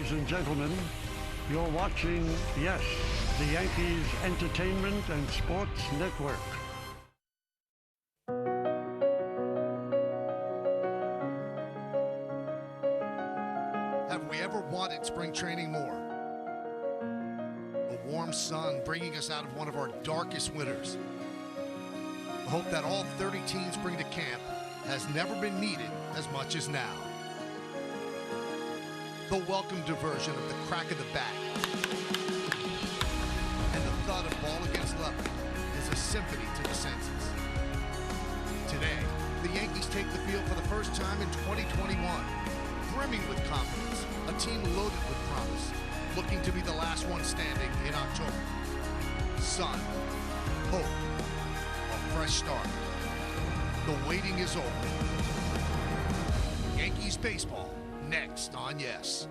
Ladies and gentlemen, you're watching, yes, the Yankees Entertainment and Sports Network. Have we ever wanted spring training more? A warm sun bringing us out of one of our darkest winters. The hope that all 30 teams bring to camp has never been needed as much as now. The welcome diversion of the crack of the bat and the thud of ball against level is a symphony to the senses. Today, the Yankees take the field for the first time in 2021, brimming with confidence, a team loaded with promise, looking to be the last one standing in October. Sun, hope, a fresh start. The waiting is over. Yankees baseball, next on Yes.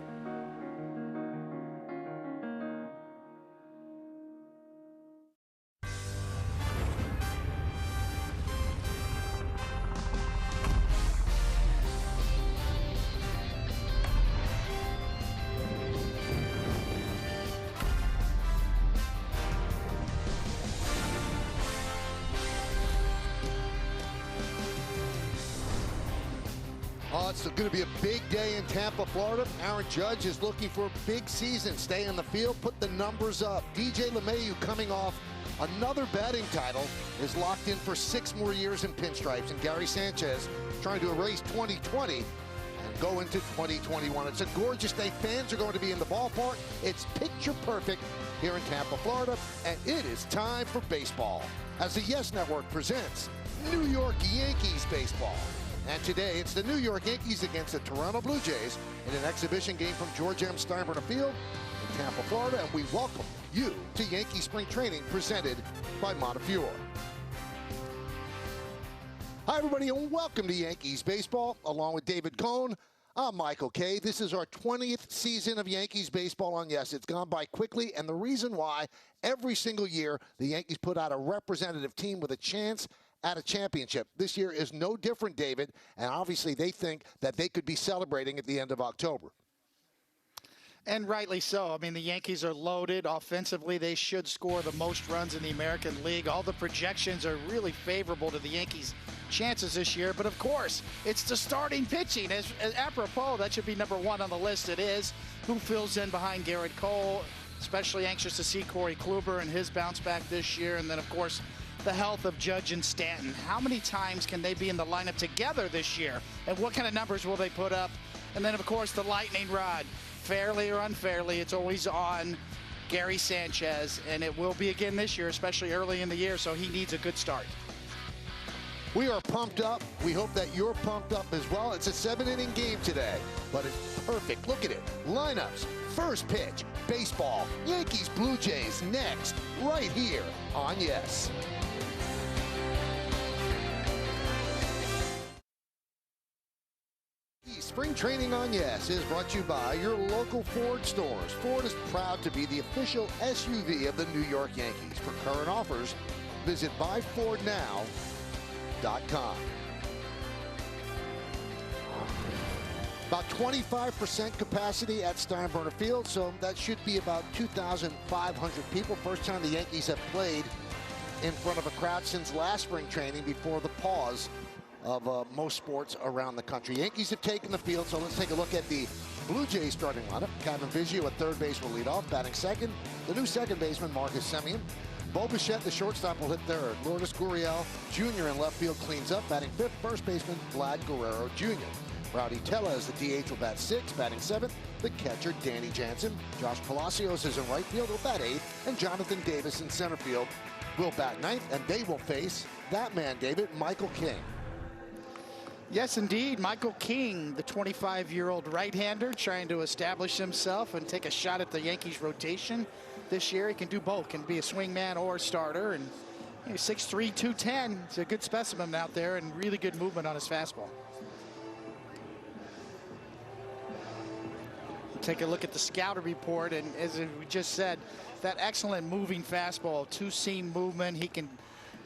Oh, it's going to be a big day in Tampa, Florida. Aaron Judge is looking for a big season. Stay on the field, put the numbers up. DJ LeMahieu, coming off another batting title, is locked in for 6 more years in pinstripes. And Gary Sanchez trying to erase 2020 and go into 2021. It's a gorgeous day. Fans are going to be in the ballpark. It's picture perfect here in Tampa, Florida. And it is time for baseball as the Yes Network presents New York Yankees baseball. And today, it's the New York Yankees against the Toronto Blue Jays in an exhibition game from George M. Steinbrenner Field in Tampa, Florida. And we welcome you to Yankee Spring Training presented by Montefiore. Hi, everybody, and welcome to Yankees Baseball. Along with David Cohn, I'm Michael Kay. This is our 20th season of Yankees Baseball on Yes. It's gone by quickly, and the reason why, every single year, the Yankees put out a representative team with a chance at a championship. This year is no different, David, and obviously they think that they could be celebrating at the end of October. And rightly so. I mean, the Yankees are loaded. Offensively, they should score the most runs in the American League. All the projections are really favorable to the Yankees' chances this year. But, of course, it's the starting pitching. As apropos, that should be number 1 on the list. It is. Who fills in behind Garrett Cole? Especially anxious to see Corey Kluber and his bounce back this year. And then, of course, the health of Judge and Stanton. How many times can they be in the lineup together this year? And what kind of numbers will they put up? And then, of course, the lightning rod. Fairly or unfairly, it's always on Gary Sanchez, and it will be again this year, especially early in the year, so he needs a good start. We are pumped up. We hope that you're pumped up as well. It's a 7-inning game today, but it's perfect. Look at it. Lineups, first pitch, baseball, Yankees, Blue Jays next, right here on Yes. Spring Training on Yes is brought to you by your local Ford stores. Ford is proud to be the official SUV of the New York Yankees. For current offers, visit buyfordnow.com. About 25% capacity at Steinbrenner Field, so that should be about 2,500 people. First time the Yankees have played in front of a crowd since last spring training before the pause of most sports around the country. Yankees have taken the field, so let's take a look at the Blue Jays starting lineup. Kevin Biggio at third base will lead off, batting second. The new second baseman, Marcus Semien. Bo Bichette, the shortstop, will hit third. Lourdes Gurriel Jr. in left field cleans up, batting fifth. First baseman, Vlad Guerrero Jr. Rowdy Tellez, the DH, will bat sixth, batting seventh. The catcher, Danny Jansen. Josh Palacios is in right field, will bat eighth. And Jonathan Davis in center field will bat ninth. And they will face that man, David, Michael King. Yes, indeed. Michael King, the 25-year-old right-hander, trying to establish himself and take a shot at the Yankees rotation this year. He can do both, can be a swingman or a starter. And he's 6'3", 210. He's a good specimen out there and really good movement on his fastball. Take a look at the scouter report, and as we just said, that excellent moving fastball, two-seam movement. He can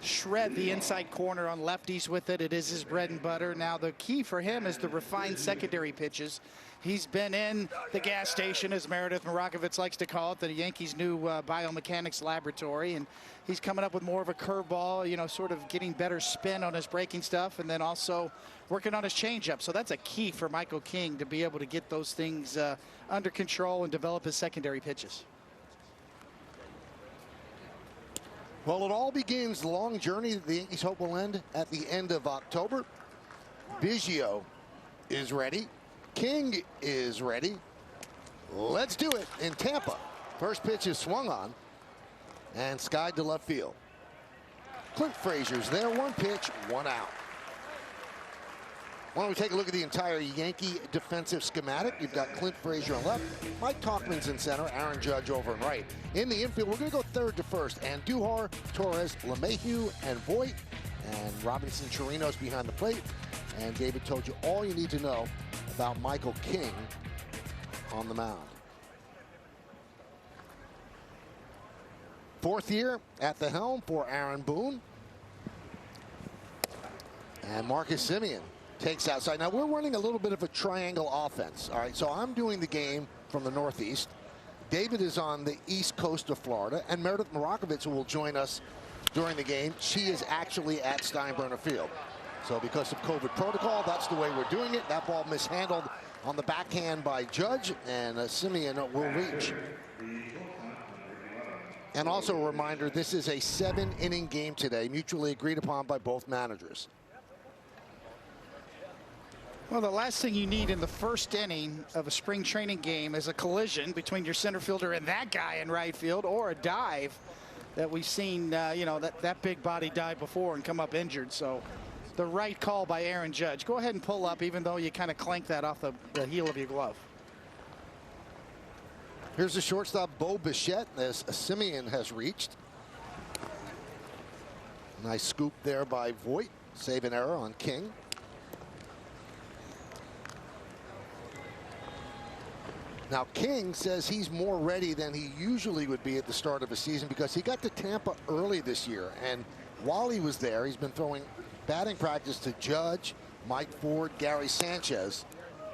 shred the inside corner on lefties with it. It is his bread and butter. Now the key for him is the refined secondary pitches. He's been in the gas station, as Meredith Marakovits likes to call it, the Yankees' new biomechanics laboratory, and he's coming up with more of a curveball, you know, sort of getting better spin on his breaking stuff, and then also working on his changeup. So that's a key for Michael King to be able to get those things under control and develop his secondary pitches. Well, it all begins the long journey that the Yankees hope will end at the end of October. Biggio is ready. King is ready. Let's do it in Tampa. First pitch is swung on and skied to left field. Clint Frazier's there. One pitch, one out. Why don't we take a look at the entire Yankee defensive schematic? You've got Clint Frazier on left, Mike Tauchman's in center, Aaron Judge over and right. In the infield, we're going to go third to first. And Duhar, Torres, LeMahieu, and Voit. And Robinson Chirinos behind the plate. And David told you all you need to know about Michael King on the mound. Fourth year at the helm for Aaron Boone. And Marcus Semien takes outside. Now we're running a little bit of a triangle offense. All right, so I'm doing the game from the Northeast. David is on the east coast of Florida, and Meredith Marakovits will join us during the game. She is actually at Steinbrenner Field. So because of COVID protocol, that's the way we're doing it. That ball mishandled on the backhand by Judge, and Semien will reach. And also a reminder, this is a 7-inning game today, mutually agreed upon by both managers. Well, the last thing you need in the first inning of a spring training game is a collision between your center fielder and that guy in right field, or a dive that we've seen, you know, that big body dive before and come up injured. So the right call by Aaron Judge. Go ahead and pull up, even though you kind of clanked that off the heel of your glove. Here's the shortstop, Bo Bichette, as Semien has reached. Nice scoop there by Voit. Save an error on King. Now, King says he's more ready than he usually would be at the start of a season because he got to Tampa early this year. And while he was there, he's been throwing batting practice to Judge, Mike Ford, Gary Sanchez.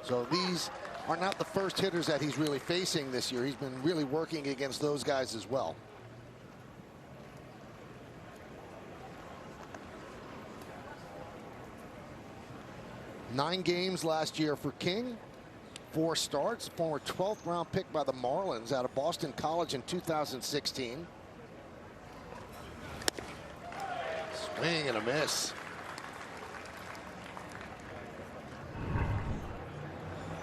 So these are not the first hitters that he's really facing this year. He's been really working against those guys as well. Nine games last year for King. 4 starts, former 12th round pick by the Marlins out of Boston College in 2016. Swing and a miss.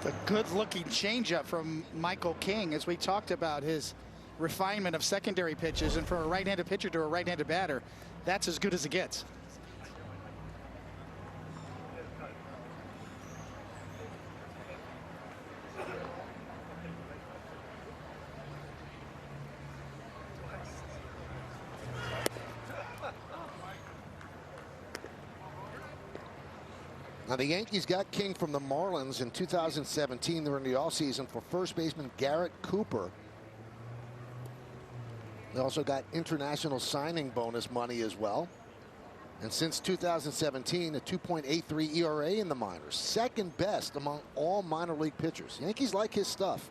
A good-looking changeup from Michael King, as we talked about his refinement of secondary pitches, and from a right-handed pitcher to a right-handed batter, that's as good as it gets. Now, the Yankees got King from the Marlins in 2017. They were in the offseason for first baseman Garrett Cooper. They also got international signing bonus money as well. And since 2017, a 2.83 ERA in the minors. Second best among all minor league pitchers. Yankees like his stuff.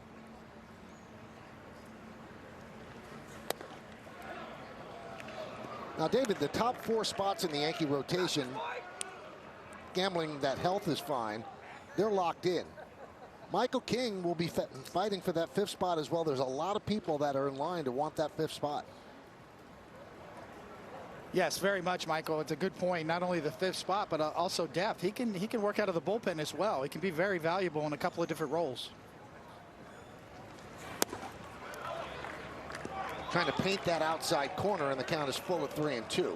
Now, David, the top 4 spots in the Yankee rotation, gambling that health is fine, they're locked in. Michael King will be fighting for that 5th spot as well. There's a lot of people that are in line to want that 5th spot. Yes, very much, Michael. It's a good point. Not only the 5th spot, but also depth. He can work out of the bullpen as well. He can be very valuable in a couple of different roles. Trying to paint that outside corner, and the count is full at 3-2.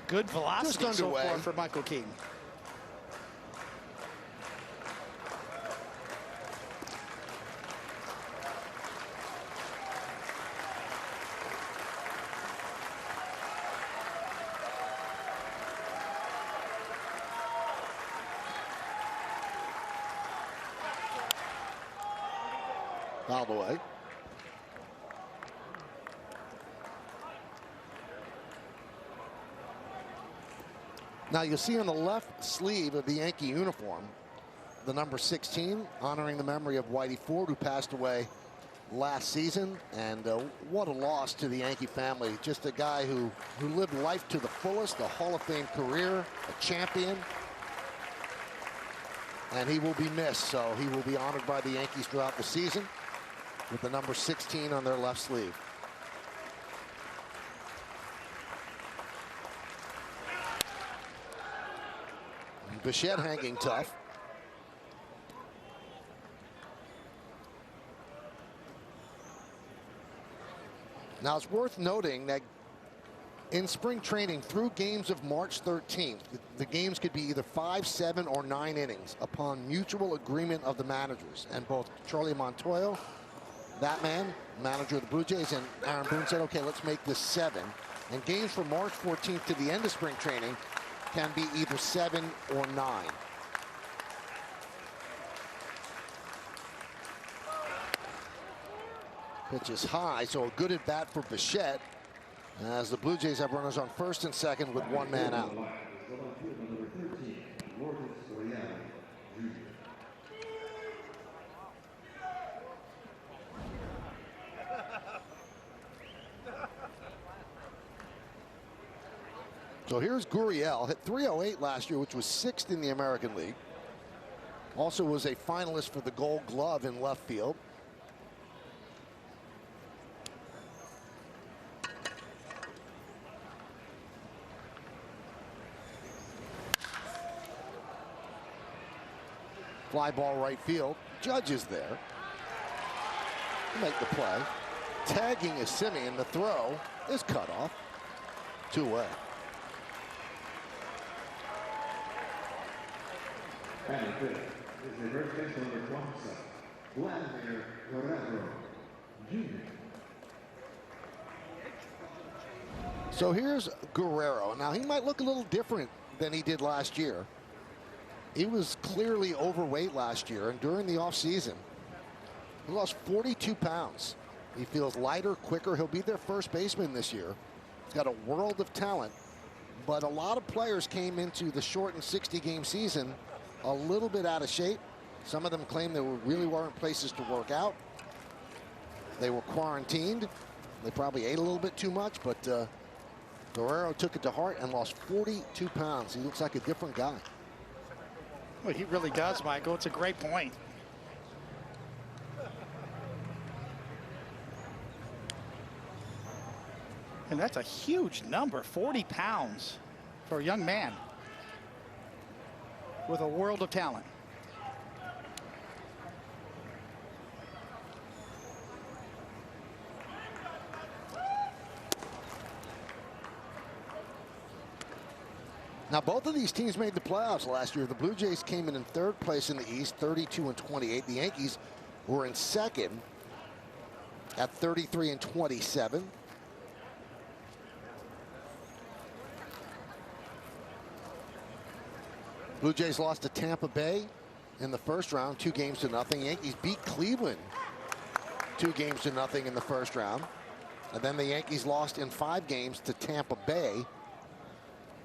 Good velocity Just so underway far for Michael King. Fouled away. Now you'll see on the left sleeve of the Yankee uniform, the number 16, honoring the memory of Whitey Ford, who passed away last season. And what a loss to the Yankee family. Just a guy who lived life to the fullest, a Hall of Fame career, a champion. And he will be missed, so he will be honored by the Yankees throughout the season with the number 16 on their left sleeve. Bichette hanging tough. Now it's worth noting that in spring training through games of March 13th, the games could be either 5, 7, or 9 innings upon mutual agreement of the managers. And both Charlie Montoyo, that man, manager of the Blue Jays, and Aaron Boone said, okay, let's make this 7. And games from March 14th to the end of spring training can be either 7 or 9. Pitch is high, so a good at bat for Bichette, as the Blue Jays have runners on first and second with one man out. So here's Gurriel, hit .308 last year, which was 6th in the American League. Also was a finalist for the Gold Glove in left field. Fly ball right field. Judge is there. Make the play. Tagging is Simeon. The throw is cut off. 2 away. And fifth is the first base number 27, Vladimir Guerrero, Jr. So here's Guerrero. Now he might look a little different than he did last year. He was clearly overweight last year, and during the offseason, he lost 42 pounds. He feels lighter, quicker. He'll be their first baseman this year. He's got a world of talent, but a lot of players came into the shortened 60-game season a little bit out of shape. Some of them claim there really weren't places to work out. They were quarantined. They probably ate a little bit too much, but Guerrero took it to heart and lost 42 pounds. He looks like a different guy. Well, he really does, Michael. It's a great point. And that's a huge number, 40 pounds for a young man with a world of talent. Now, both of these teams made the playoffs last year. The Blue Jays came in third place in the East, 32-28. The Yankees were in second at 33-27. Blue Jays lost to Tampa Bay in the first round, 2-0. Yankees beat Cleveland 2-0 in the first round. And then the Yankees lost in 5 games to Tampa Bay.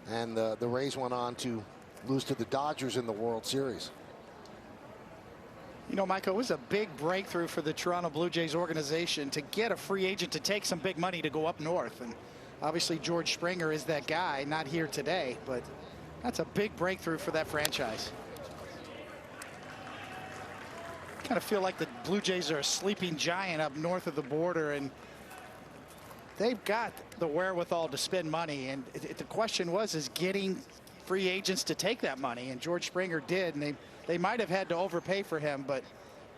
And the Rays went on to lose to the Dodgers in the World Series. You know, Michael, it was a big breakthrough for the Toronto Blue Jays organization to get a free agent to take some big money to go up north. And obviously George Springer is that guy, not here today, but that's a big breakthrough for that franchise. Kind of feel like the Blue Jays are a sleeping giant up north of the border, and they've got the wherewithal to spend money. And the question is getting free agents to take that money, and George Springer did, and they might have had to overpay for him, but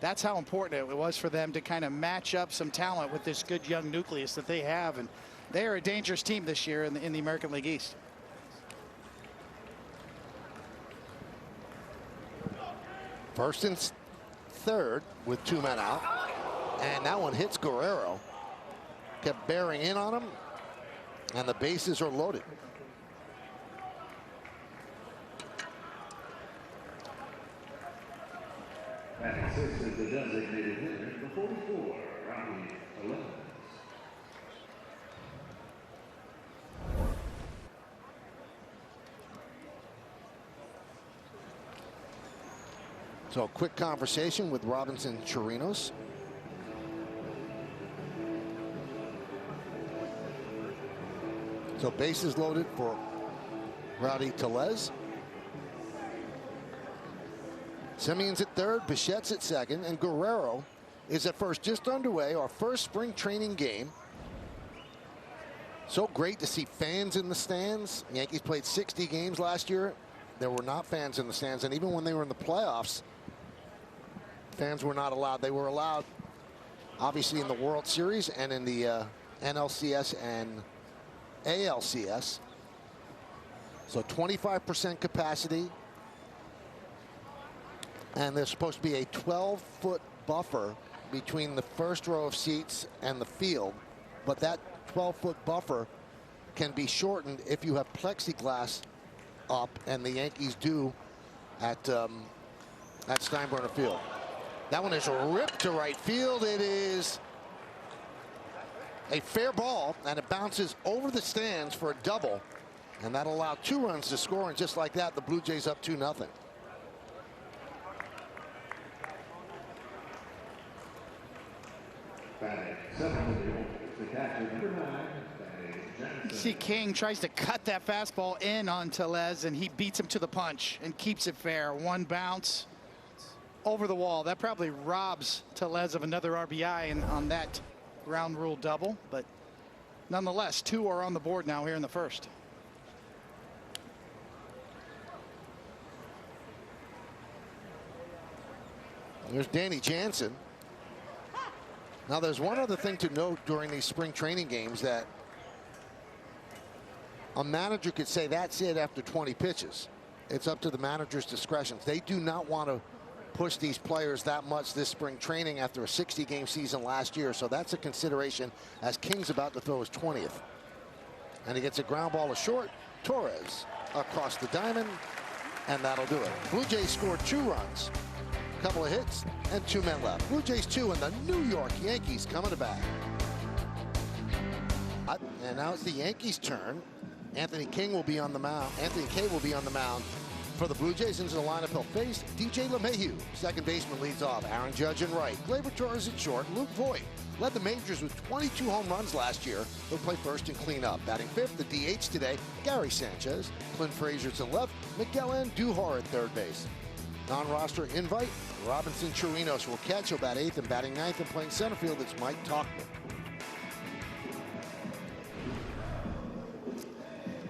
that's how important it was for them to kind of match up some talent with this good young nucleus that they have. And they are a dangerous team this year in the American League East. First and third with 2 men out, and that one hits Guerrero. Kept bearing in on him, and the bases are loaded. Batting sixth is the designated hitter, the 44, Robbie Alonso. So a quick conversation with Robinson Chirinos. So bases loaded for Rowdy Tellez. Simeon's at third, Bichette's at second, and Guerrero is at first. Just underway, our first spring training game. So great to see fans in the stands. The Yankees played 60 games last year. There were not fans in the stands, and even when they were in the playoffs, fans were not allowed. They were allowed, obviously, in the World Series and in the NLCS and ALCS. So 25% capacity. And there's supposed to be a 12-foot buffer between the first row of seats and the field. But that 12-foot buffer can be shortened if you have plexiglass up, and the Yankees do at Steinbrenner Field. That one is ripped to right field. It is a fair ball, and it bounces over the stands for a double. And that allowed 2 runs to score, and just like that, the Blue Jays up 2-0. Batting seventh, the catcher, number 9, batting Jansen. See, King tries to cut that fastball in on Tellez, and he beats him to the punch and keeps it fair. One bounce over the wall. That probably robs Tellez of another RBI on that ground rule double, but nonetheless, 2 are on the board now here in the first. There's Danny Jansen. Now, there's one other thing to note during these spring training games, that a manager could say that's it after 20 pitches. It's up to the manager's discretion. They do not want to push these players that much this spring training after a 60-game season last year. So that's a consideration as King's about to throw his 20th. And he gets a ground ball to short. Torres across the diamond, and that'll do it. Blue Jays scored 2 runs. Couple of hits and 2 men left. Blue Jays 2 and the New York Yankees coming to bat. And now it's the Yankees' turn. Anthony King will be on the mound. Anthony Kay will be on the mound for the Blue Jays. Into the lineup, he'll face DJ LeMahieu. Second baseman leads off. Aaron Judge in right. Gleyber Torres at short. Luke Voigt led the majors with 22 home runs last year. He'll play first and clean up. Batting fifth, the DH today, Gary Sanchez. Clint Frazier's in left. Miguel Andujar at third base. Non-roster invite, Robinson Chirinos will catch. He'll bat 8th, and batting 9th and playing center field, it's Mike Tauchman.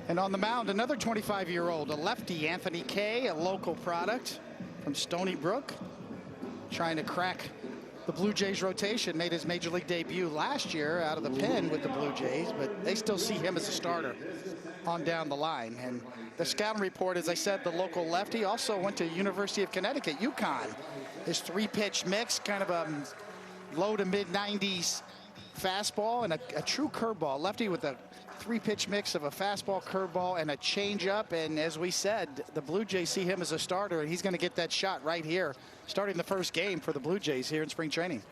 And on the mound, another 25-year-old, a lefty, Anthony Kay, a local product from Stony Brook, trying to crack the Blue Jays rotation. Made his major league debut last year out of the pen with the Blue Jays, but they still see him as a starter on down the line. And the scouting report, as I said, the local lefty also went to University of Connecticut, UConn. His 3-pitch mix, kind of a low to mid 90s fastball and a true curveball. Lefty with a 3-pitch mix of a fastball, curveball, and a changeup. And as we said, the Blue Jays see him as a starter, and he's going to get that shot right here, starting the first game for the Blue Jays here in spring training.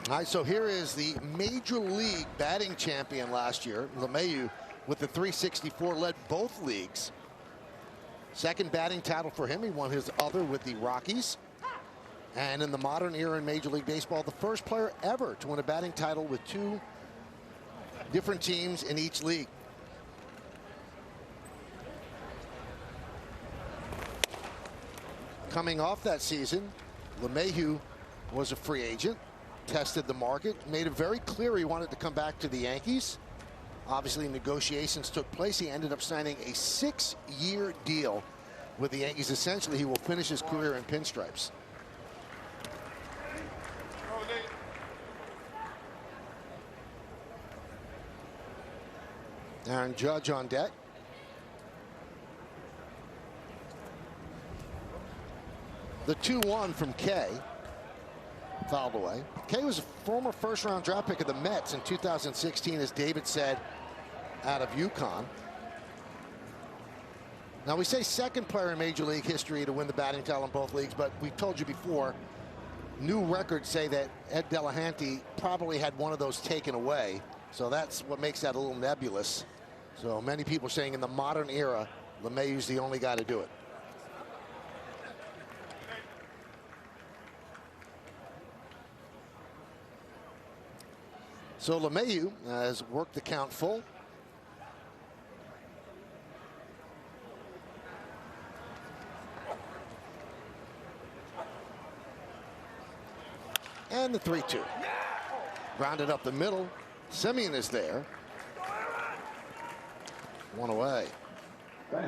All right, so here is the Major League batting champion last year, LeMahieu, with the .364, led both leagues. Second batting title for him. He won his other with the Rockies. And in the modern era in Major League Baseball, the first player ever to win a batting title with 2 different teams in each league. Coming off that season, LeMahieu was a free agent. Tested the market, made it very clear he wanted to come back to the Yankees. Obviously, negotiations took place. He ended up signing a 6-year deal with the Yankees. Essentially, he will finish his career in pinstripes. Aaron Judge on deck. The 2-1 from Kay. Fouled away. Kay was a former first-round draft pick of the Mets in 2016, as David said, out of UConn. Now, we say second player in Major League history to win the batting title in both leagues, but we've told you before, new records say that Ed Delahanty probably had one of those taken away. So that's what makes that a little nebulous. So many people saying in the modern era, LeMahieu's the only guy to do it. So LeMahieu has worked the count full. And the 3-2. Grounded up the middle. Semien is there. One away. Why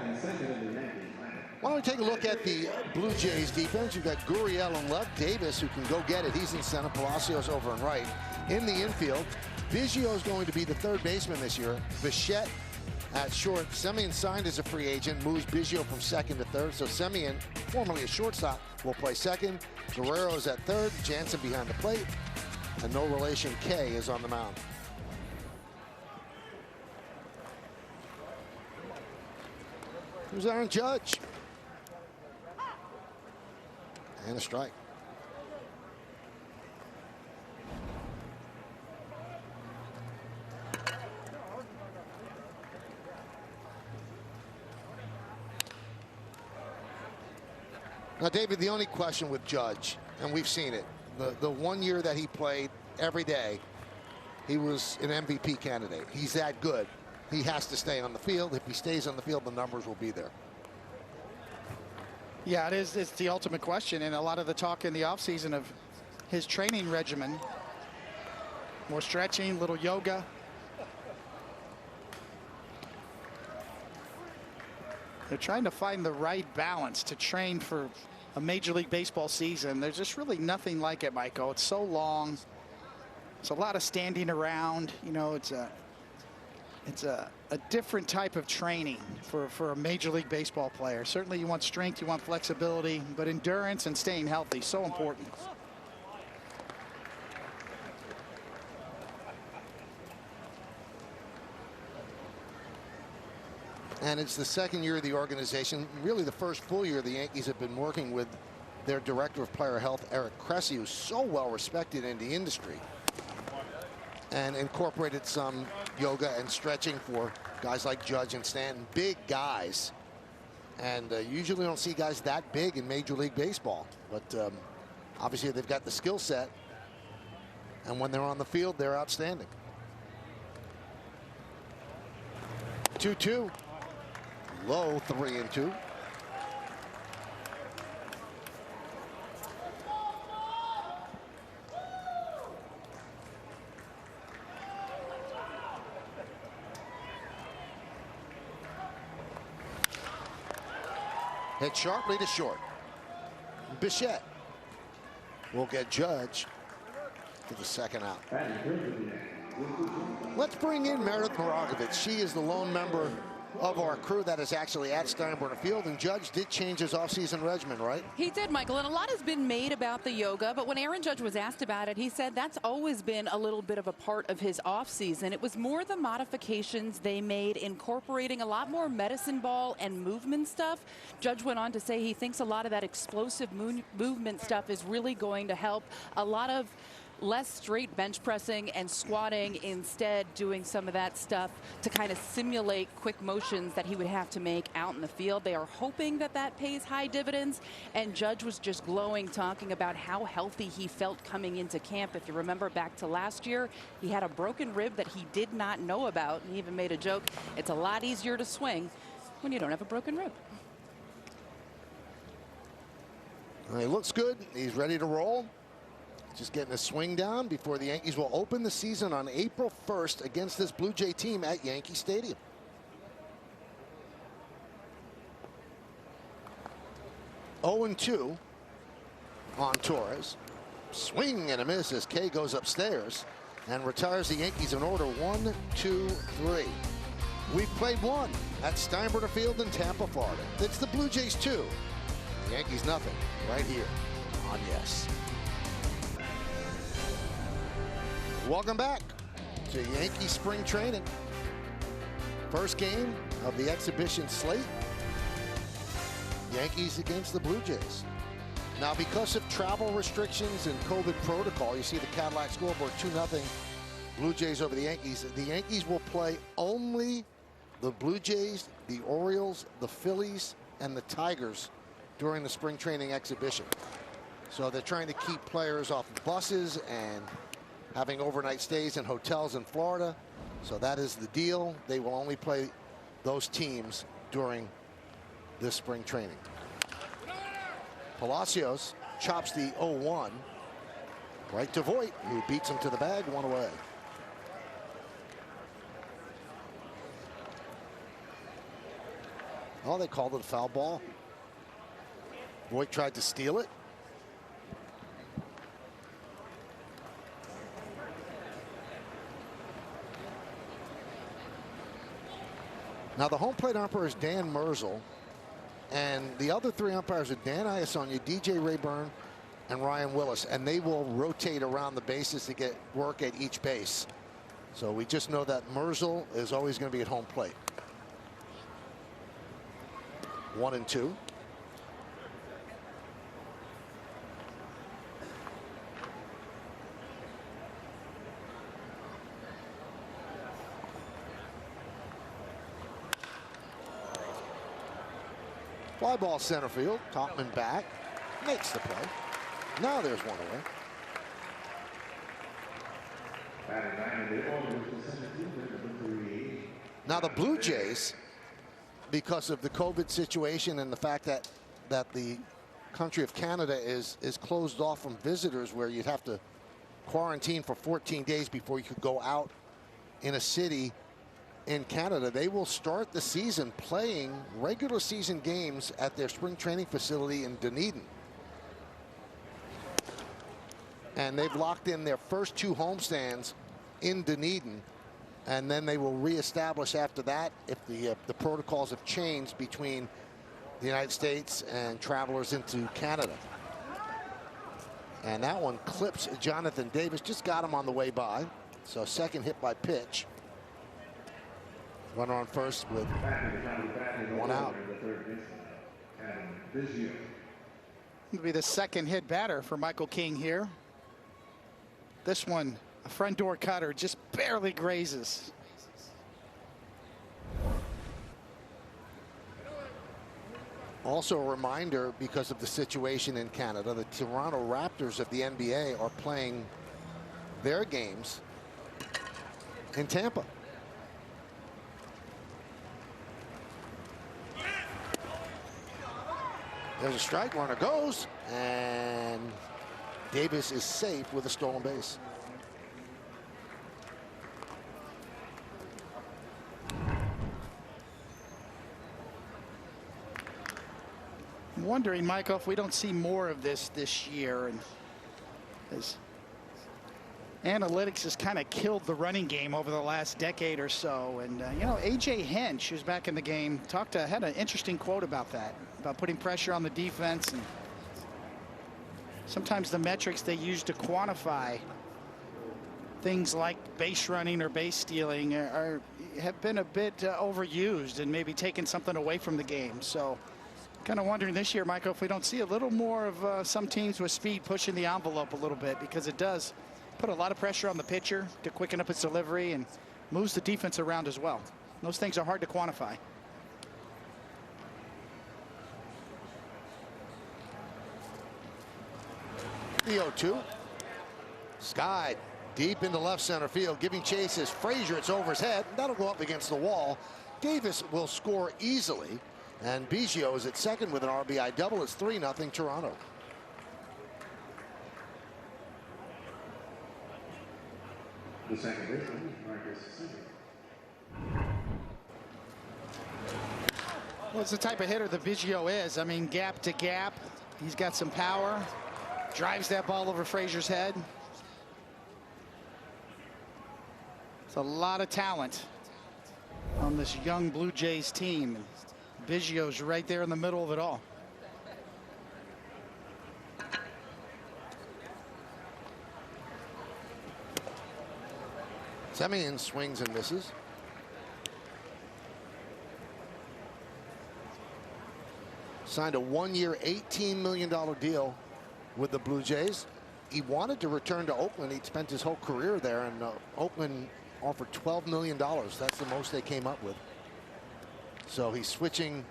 don't we take a look at the Blue Jays defense? You've got Gurriel on left, Davis, who can go get it. He's in center. Palacios over on right. In the infield, Biggio is going to be the third baseman this year. Bichette at short. Semien signed as a free agent, moves Biggio from second to third. So Semien, formerly a shortstop, will play second. Guerrero is at third. Jansen behind the plate. And no relation K is on the mound. Here's Aaron Judge. And a strike. Now, David, the only question with Judge, and we've seen it, the 1 year that he played every day, he was an MVP candidate. He's that good. He has to stay on the field. If he stays on the field, the numbers will be there. Yeah, it is. It's the ultimate question, and a lot of the talk in the offseason of his training regimen. More stretching, little yoga. They're trying to find the right balance to train for a Major League Baseball season. There's just really nothing like it, Michael. It's so long. It's a lot of standing around. You know, it's a different type of training for a Major League Baseball player. Certainly you want strength, you want flexibility, but endurance and staying healthy, so important. And it's the second year of the organization, really the first full year the Yankees have been working with their director of player health, Eric Cressey, who's so well respected in the industry, and incorporated some yoga and stretching for guys like Judge and Stanton, big guys. And usually don't see guys that big in Major League Baseball, but obviously they've got the skill set, and when they're on the field, they're outstanding. 2-2. Low, 3-2. Hit sharply to short. Bichette will get Judge to the second out. Let's bring in Meredith Moragovich. She is the lone member of our crew that is actually at Steinbrenner Field, and Judge did change his offseason regimen, right? He did, Michael, and a lot has been made about the yoga, but when Aaron Judge was asked about it, he said that's always been a little bit of a part of his offseason. It was more the modifications they made, incorporating a lot more medicine ball and movement stuff. Judge went on to say he thinks a lot of that explosive movement stuff is really going to help. A lot of less straight bench pressing and squatting, instead doing some of that stuff to kind of simulate quick motions that he would have to make out in the field. They are hoping that that pays high dividends, and Judge was just glowing, talking about how healthy he felt coming into camp. If you remember back to last year, he had a broken rib that he did not know about, and he even made a joke, it's a lot easier to swing when you don't have a broken rib. He looks good. He's ready to roll. Just getting a swing down before the Yankees will open the season on April 1st against this Blue Jay team at Yankee Stadium. Oh, 2 on Torres. Swing and a miss as Kay goes upstairs and retires the Yankees in order 1, 2, 3. We've played one at Steinbrenner Field in Tampa, Florida. It's the Blue Jays 2. Yankees nothing right here on Yes. Welcome back to Yankee spring training. First game of the exhibition slate. Yankees against the Blue Jays. Now, because of travel restrictions and COVID protocol, you see the Cadillac scoreboard 2-0 Blue Jays over the Yankees. The Yankees will play only the Blue Jays, the Orioles, the Phillies, and the Tigers during the spring training exhibition. So they're trying to keep players off buses and having overnight stays in hotels in Florida. So that is the deal. They will only play those teams during this spring training. Palacios chops the 0-1 right to Voit, who beats him to the bag, 1 away. Oh, they called it a foul ball. Voit tried to steal it. Now the home plate umpire is Dan Merzel, and the other 3 umpires are Dan Iasonia, DJ Rayburn, and Ryan Willis, and they will rotate around the bases to get work at each base. So we just know that Merzel is always going to be at home plate. 1-2. Fly ball center field. Topman back. Makes the play. Now there's 1 away. Now the Blue Jays, because of the COVID situation and the fact that the country of Canada is closed off from visitors, where you'd have to quarantine for 14 days before you could go out in a city in Canada, they will start the season playing regular season games at their spring training facility in Dunedin. And they've locked in their first 2 homestands in Dunedin, and then they will reestablish after that if the protocols have changed between the United States and travelers into Canada. And that one clips Jonathan Davis, just got him on the way by. So second hit by pitch. Runner on first with 1 out. It'll be the second hit batter for Michael King here. This one, a front door cutter, just barely grazes. Also a reminder, because of the situation in Canada, the Toronto Raptors of the NBA are playing their games in Tampa. There's a strike, runner goes, and Davis is safe with a stolen base. I'm wondering, Michael, if we don't see more of this year, and as analytics has kind of killed the running game over the last decade or so. And you know, AJ Hinch, who's back in the game, had an interesting quote about that, about putting pressure on the defense. And sometimes the metrics they use to quantify things like base running or base stealing have been a bit overused and maybe taken something away from the game. So kind of wondering this year, Michael, if we don't see a little more of some teams with speed pushing the envelope a little bit, because it does put a lot of pressure on the pitcher to quicken up its delivery and moves the defense around as well. Those things are hard to quantify. The 0-2. Sky deep into left center field, giving chase is Frazier. It's over his head. That'll go up against the wall. Davis will score easily, and Biggio is at second with an RBI double. It's 3-0 Toronto. The second baseman, Marcus Semien. Well, it's the type of hitter that Biggio is. I mean, gap to gap. He's got some power. Drives that ball over Frazier's head. It's a lot of talent on this young Blue Jays team. Biggio's right there in the middle of it all. Semien swings and misses. Signed a 1-year, $18 million deal with the Blue Jays. He wanted to return to Oakland. He'd spent his whole career there, and Oakland offered $12 million. That's the most they came up with. So he's switching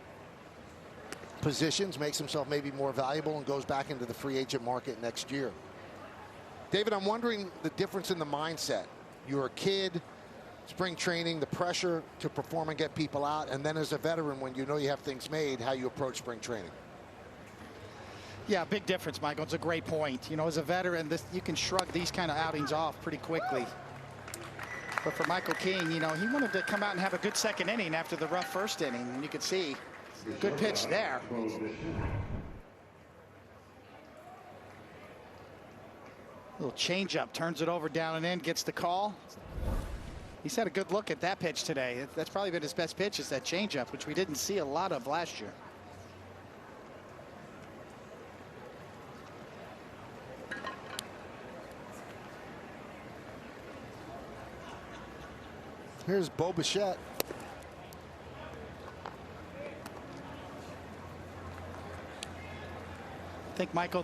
positions, makes himself maybe more valuable, and goes back into the free agent market next year. David, I'm wondering the difference in the mindset. You're a kid, spring training, the pressure to perform and get people out, and then as a veteran, when you know you have things made, how you approach spring training. Yeah, big difference, Michael. It's a great point. You know, as a veteran, you can shrug these kind of outings off pretty quickly. But for Michael King, you know, he wanted to come out and have a good second inning after the rough first inning. And you could see, good pitch there. Little changeup, turns it over, down and in, gets the call. He's had a good look at that pitch today. That's probably been his best pitch, is that changeup, which we didn't see a lot of last year. Here's Bo Bichette. I think, Michael,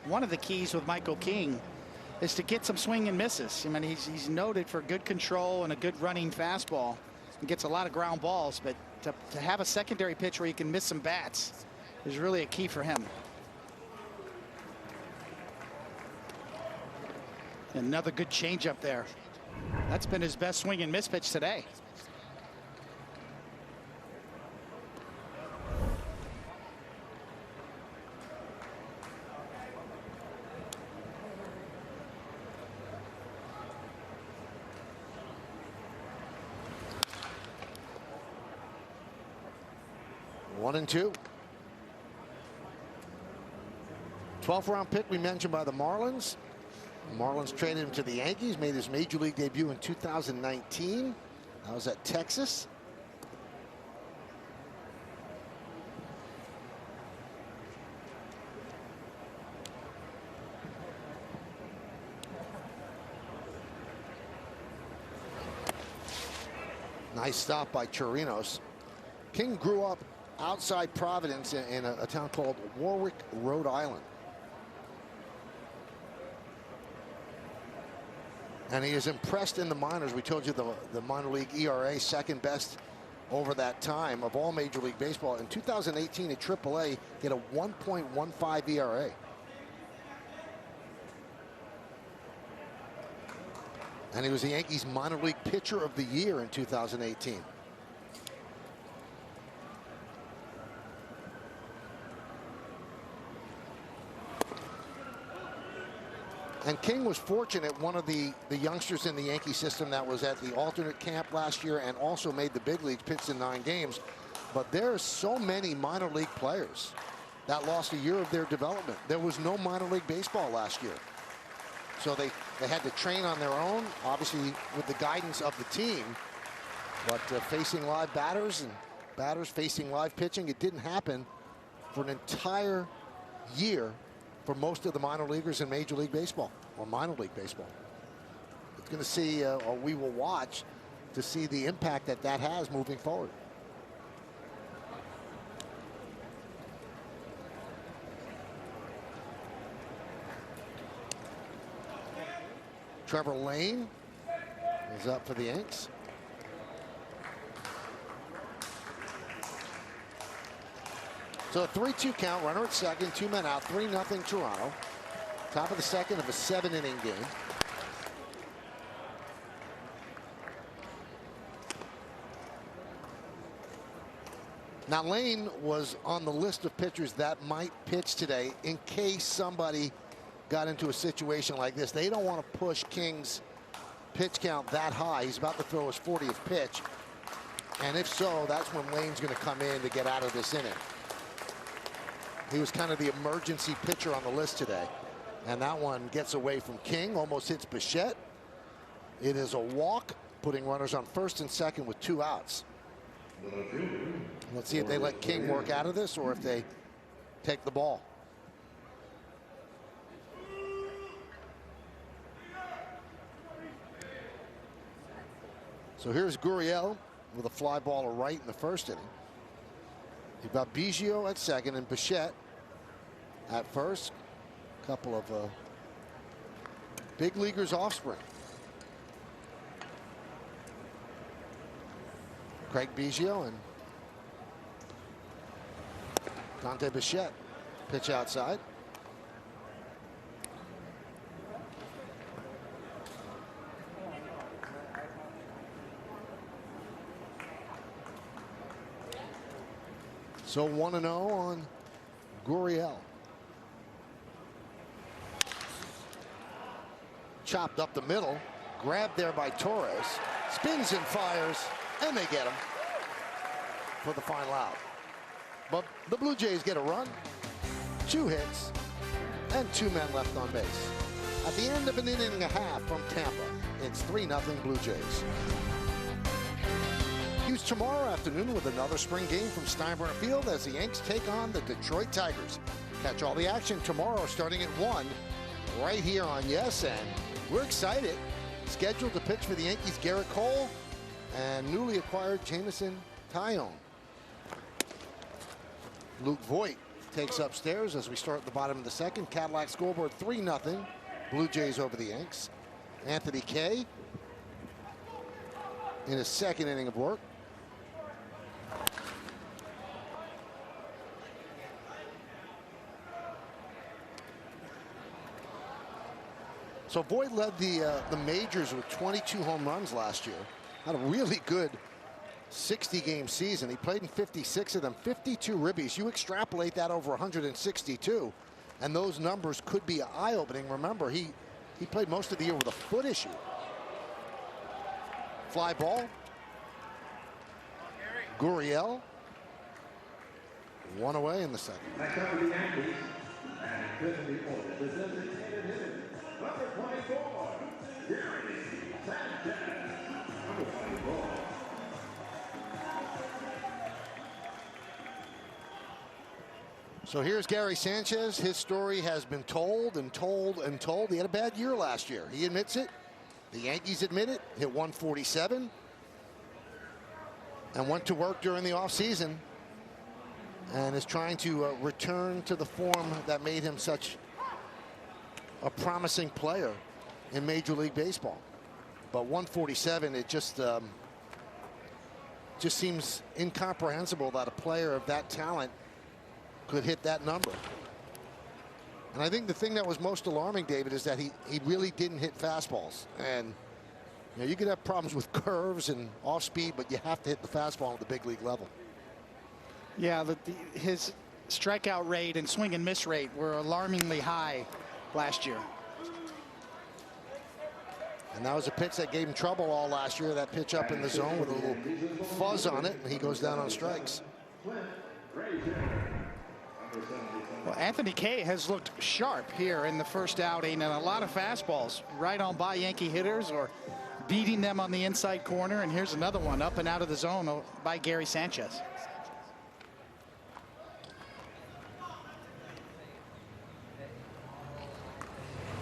one of the keys with Michael King is to get some swing and misses. I mean, he's noted for good control and a good running fastball. He gets a lot of ground balls, but to have a secondary pitch where you can miss some bats is really a key for him. Another good changeup there. That's been his best swing and miss pitch today. One and two. 12th round pick we mentioned by the Marlins. The Marlins traded him to the Yankees, made his major league debut in 2019. That was at Texas. Nice stop by Chirinos. King grew up outside Providence in a town called Warwick, Rhode Island. And he is impressed in the minors. We told you the minor league ERA, second best over that time of all Major League Baseball. In 2018 at AAA, he had a 1.15 ERA. And he was the Yankees minor league pitcher of the year in 2018. And King was fortunate, one of the youngsters in the Yankee system that was at the alternate camp last year and also made the big leagues, pitched in 9 games. But there are so many minor league players that lost a year of their development. There was no minor league baseball last year. So they had to train on their own, obviously with the guidance of the team. But facing live batters and batters facing live pitching, it didn't happen for an entire year for most of the minor leaguers in Major League Baseball or minor league baseball. It's going to see, or we will watch to see the impact that has moving forward. Trevor Lane is up for the Yanks. So a 3-2 count, runner at second, 2 men out, 3-0 Toronto. Top of the second of a 7-inning game. Now Lane was on the list of pitchers that might pitch today in case somebody got into a situation like this. They don't want to push King's pitch count that high. He's about to throw his 40th pitch. And if so, that's when Lane's going to come in to get out of this inning. He was kind of the emergency pitcher on the list today. And that one gets away from King, almost hits Bichette. It is a walk, putting runners on first and second with 2 outs. Let's see if they let King work out of this or if they take the ball. So here's Gurriel with a fly ball to right in the first inning. You've got Biggio at second and Bichette at first. A couple of big leaguers' offspring. Craig Biggio and Dante Bichette. Pitch outside. So 1-0 on Gurriel. Chopped up the middle. Grabbed there by Torres. Spins and fires. And they get him for the final out. But the Blue Jays get a run. 2 hits. And 2 men left on base. At the end of an inning and a half from Tampa, it's 3-0 Blue Jays. Use tomorrow afternoon with another spring game from Steinbrenner Field as the Yanks take on the Detroit Tigers. Catch all the action tomorrow starting at 1 right here on Yes, and we're excited. Scheduled to pitch for the Yankees, Garrett Cole and newly acquired Jameson Taillon. Luke Voigt takes upstairs as we start at the bottom of the second. Cadillac scoreboard 3-0. Blue Jays over the Yanks. Anthony Kay in his second inning of work. So Voigt led the majors with 22 home runs last year. Had a really good 60-game season. He played in 56 of them, 52 ribbies. You extrapolate that over 162, and those numbers could be eye-opening. Remember, he played most of the year with a foot issue. Fly ball. Gurriel. 1 away in the second. Next up for the Yankees, and fifth in the order, the designated hitter, number 24, Gary Sanchez. Number 24. So here's Gary Sanchez. His story has been told and told and told. He had a bad year last year. He admits it. The Yankees admit it. Hit 147 and went to work during the offseason and is trying to return to the form that made him such a promising player in Major League Baseball. But 147, it just seems incomprehensible that a player of that talent could hit that number. And I think the thing that was most alarming, David, is that he really didn't hit fastballs. And you know, you could have problems with curves and off speed, but you have to hit the fastball at the big league level. Yeah, his strikeout rate and swing and miss rate were alarmingly high last year. And that was a pitch that gave him trouble all last year, that pitch up in the zone with a little fuzz on it, and he goes down on strikes. Well, Anthony Kay has looked sharp here in the first outing, and a lot of fastballs right on by Yankee hitters or beating them on the inside corner. And here's another one up and out of the zone by Gary Sanchez.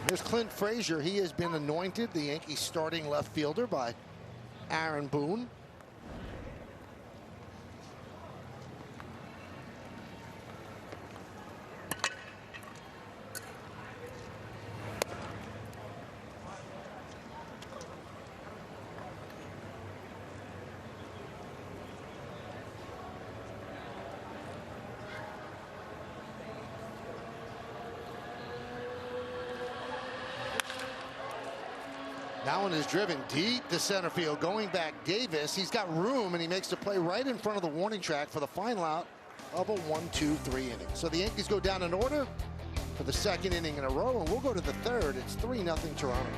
Here's Clint Frazier. He has been anointed the Yankees starting left fielder by Aaron Boone. That one is driven deep to center field. Going back, Davis. He's got room, and he makes the play right in front of the warning track for the final out of a 1-2-3 inning. So the Yankees go down in order for the second inning in a row, and we'll go to the third. It's 3-0 Toronto.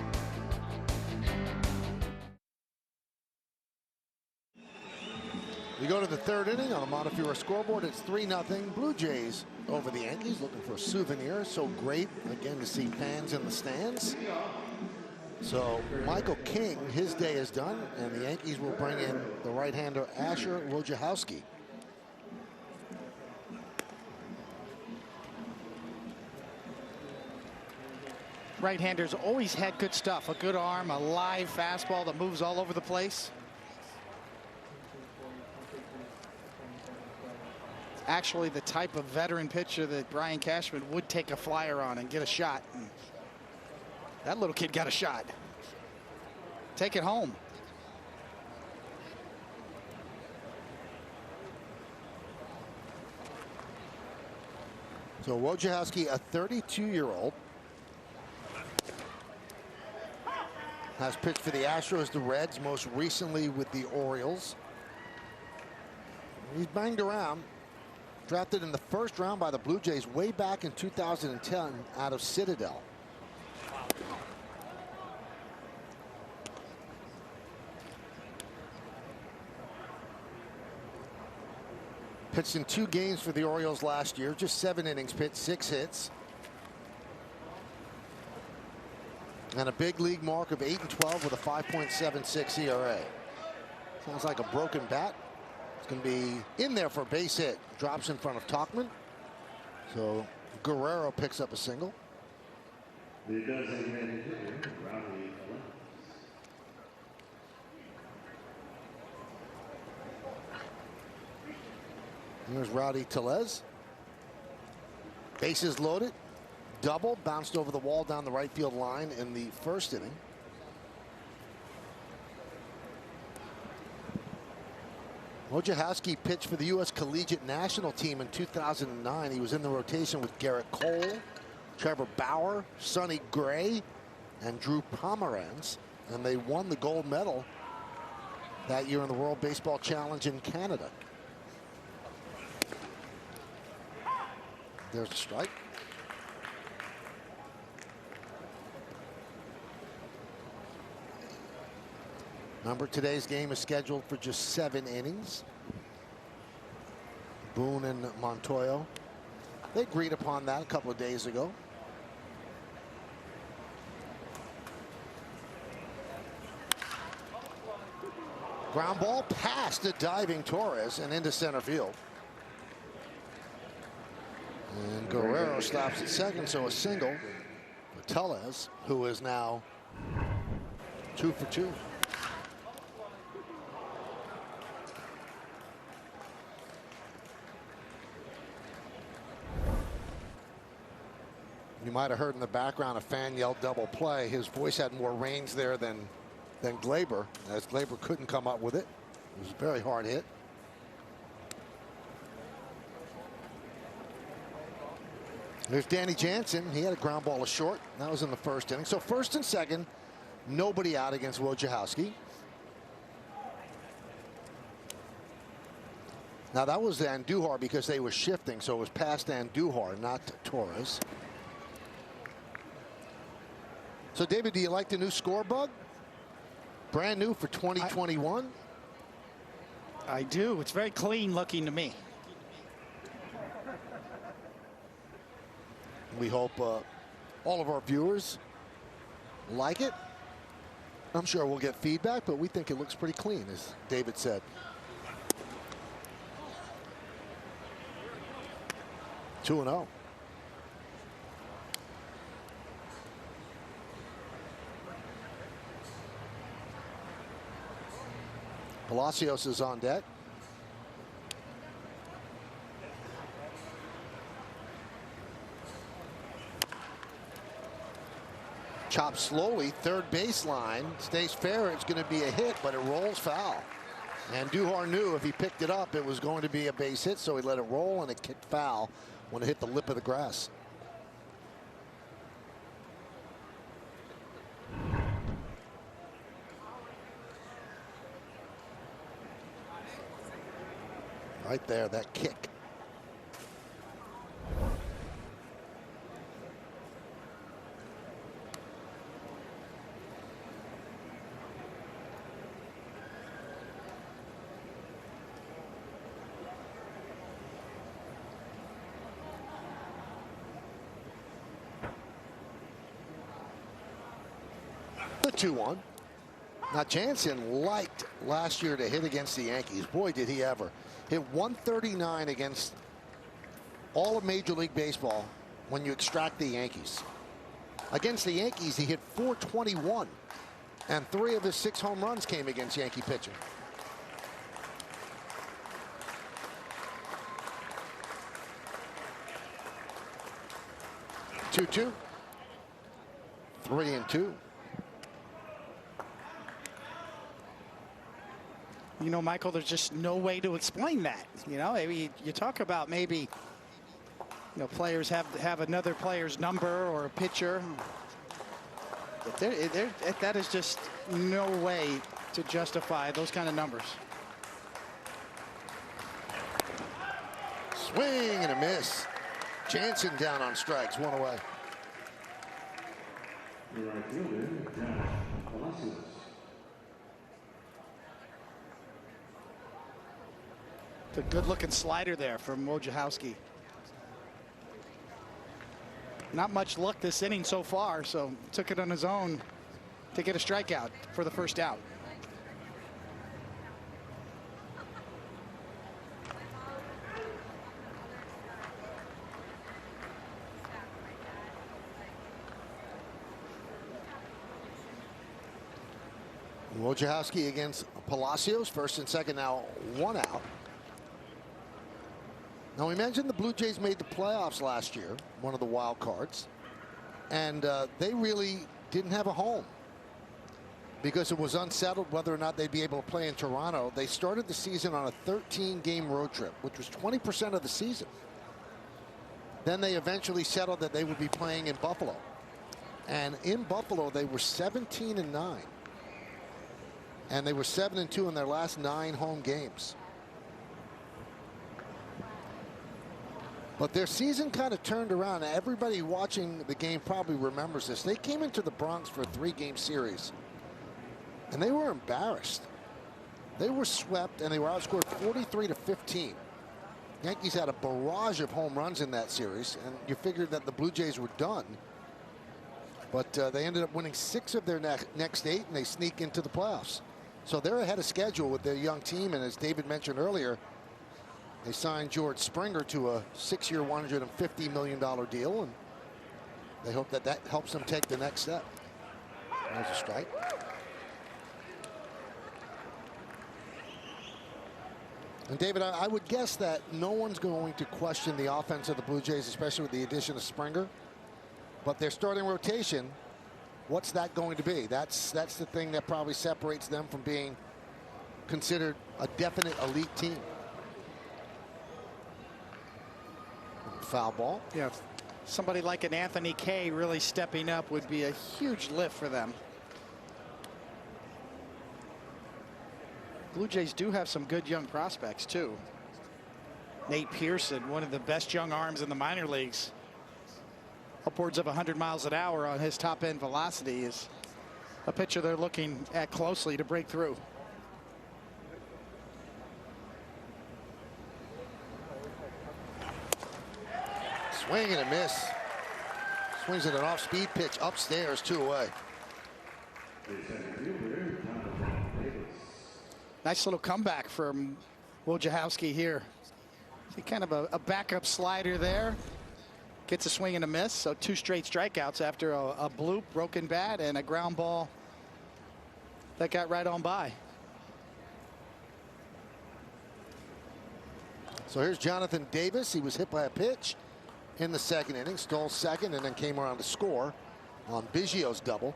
We go to the third inning on the Montefiore scoreboard. It's 3-0 Blue Jays over the Yankees. Looking for a souvenir. So great, again, to see fans in the stands. So Michael King, his day is done, and the Yankees will bring in the right-hander Asher Wojciechowski. Right-handers always had good stuff, a good arm, a live fastball that moves all over the place. Actually, the type of veteran pitcher that Brian Cashman would take a flyer on and get a shot. And that little kid got a shot. Take it home. So Wojciechowski, a 32-year-old, has pitched for the Astros, the Reds, most recently with the Orioles. He's banged around. Drafted in the first round by the Blue Jays way back in 2010 out of Citadel. Pitched in 2 games for the Orioles last year, just 7 innings pitched, 6 hits. And a big league mark of 8-12 with a 5.76 ERA. Sounds like a broken bat. It's going to be in there for a base hit. Drops in front of Tauchman. So Guerrero picks up a single. The designated hitter, Rowdy Tellez. Here's Rowdy Tellez. Bases loaded. Double, bounced over the wall down the right field line in the first inning. Wojciechowski pitched for the U.S. Collegiate National Team in 2009. He was in the rotation with Garrett Cole, Trevor Bauer, Sonny Gray, and Drew Pomeranz. And they won the gold medal that year in the World Baseball Challenge in Canada. There's a strike. Remember, today's game is scheduled for just 7 innings. Boone and Montoyo, they agreed upon that a couple of days ago. Ground ball past the diving Torres and into center field. And Guerrero stops at second, so a single for Tellez, who is now 2 for 2. You might have heard in the background a fan yell double play. His voice had more range there than Glaber, as Glaber couldn't come up with it. It was a very hard hit. There's Danny Jansen. He had a ground ball to short. That was in the first inning. So first and second, nobody out against Wojciechowski. Now that was Andujar because they were shifting, so it was past Andujar, not Torres. So David, do you like the new score bug? Brand new for 2021. I do. It's very clean looking to me. We hope all of our viewers like it. I'm sure we'll get feedback, but we think it looks pretty clean, as David said. Two and 0. Palacios is on deck. Chopped slowly, third baseline, stays fair. It's going to be a hit, but it rolls foul. And Duhar knew if he picked it up, it was going to be a base hit, so he let it roll, and it kicked foul when it hit the lip of the grass. Right there, that kick. The 2-1. Now Jansen liked last year to hit against the Yankees. Boy, did he ever. Hit 139 against all of Major League Baseball when you extract the Yankees. Against the Yankees, he hit 421, and 3 of his 6 home runs came against Yankee pitching. Two-two. 3-2. You know, Michael, there's just no way to explain that. You know, maybe you talk about maybe, you know, players have another player's number or a pitcher. But that is just no way to justify those kind of numbers. Swing and a miss. Jansen down on strikes, 1 away. Your right fielder, John Palacios. It's a good-looking slider there from Wojciechowski. Not much luck this inning so far, so took it on his own to get a strikeout for the first out. Wojciechowski against Palacios, first and second, now 1 out. Now, we mentioned the Blue Jays made the playoffs last year, one of the wild cards, and they really didn't have a home because it was unsettled whether or not they'd be able to play in Toronto. They started the season on a 13-game road trip, which was 20% of the season. Then they eventually settled that they would be playing in Buffalo. And in Buffalo, they were 17-9. And they were 7-2 in their last 9 home games. But their season kind of turned around. Everybody watching the game probably remembers this. They came into the Bronx for a 3-game series, and they were embarrassed. They were swept, and they were outscored 43-15. Yankees had a barrage of home runs in that series, and you figured that the Blue Jays were done. But they ended up winning 6 of their next 8, and they sneak into the playoffs. So they're ahead of schedule with their young team, and as David mentioned earlier, they signed George Springer to a 6-year, $150 million deal, and they hope that that helps them take the next step. There's a strike. And David, I would guess that no one's going to question the offense of the Blue Jays, especially with the addition of Springer. But their starting rotation, what's that going to be? That's the thing that probably separates them from being considered a definite elite team. Foul ball. Yeah, somebody like an Anthony Kay really stepping up would be a huge lift for them. Blue Jays do have some good young prospects too. Nate Pearson, one of the best young arms in the minor leagues. Upwards of 100 miles an hour on his top end velocity, is a pitcher they're looking at closely to break through. Swing and a miss. Swings at an off-speed pitch upstairs, 2 away. Nice little comeback from Wojciechowski here. See, kind of a backup slider there. Gets a swing and a miss, so 2 straight strikeouts after a bloop, broken bat, and a ground ball that got right on by. So here's Jonathan Davis. He was hit by a pitch in the second inning, stole second, and then came around to score on Biggio's double.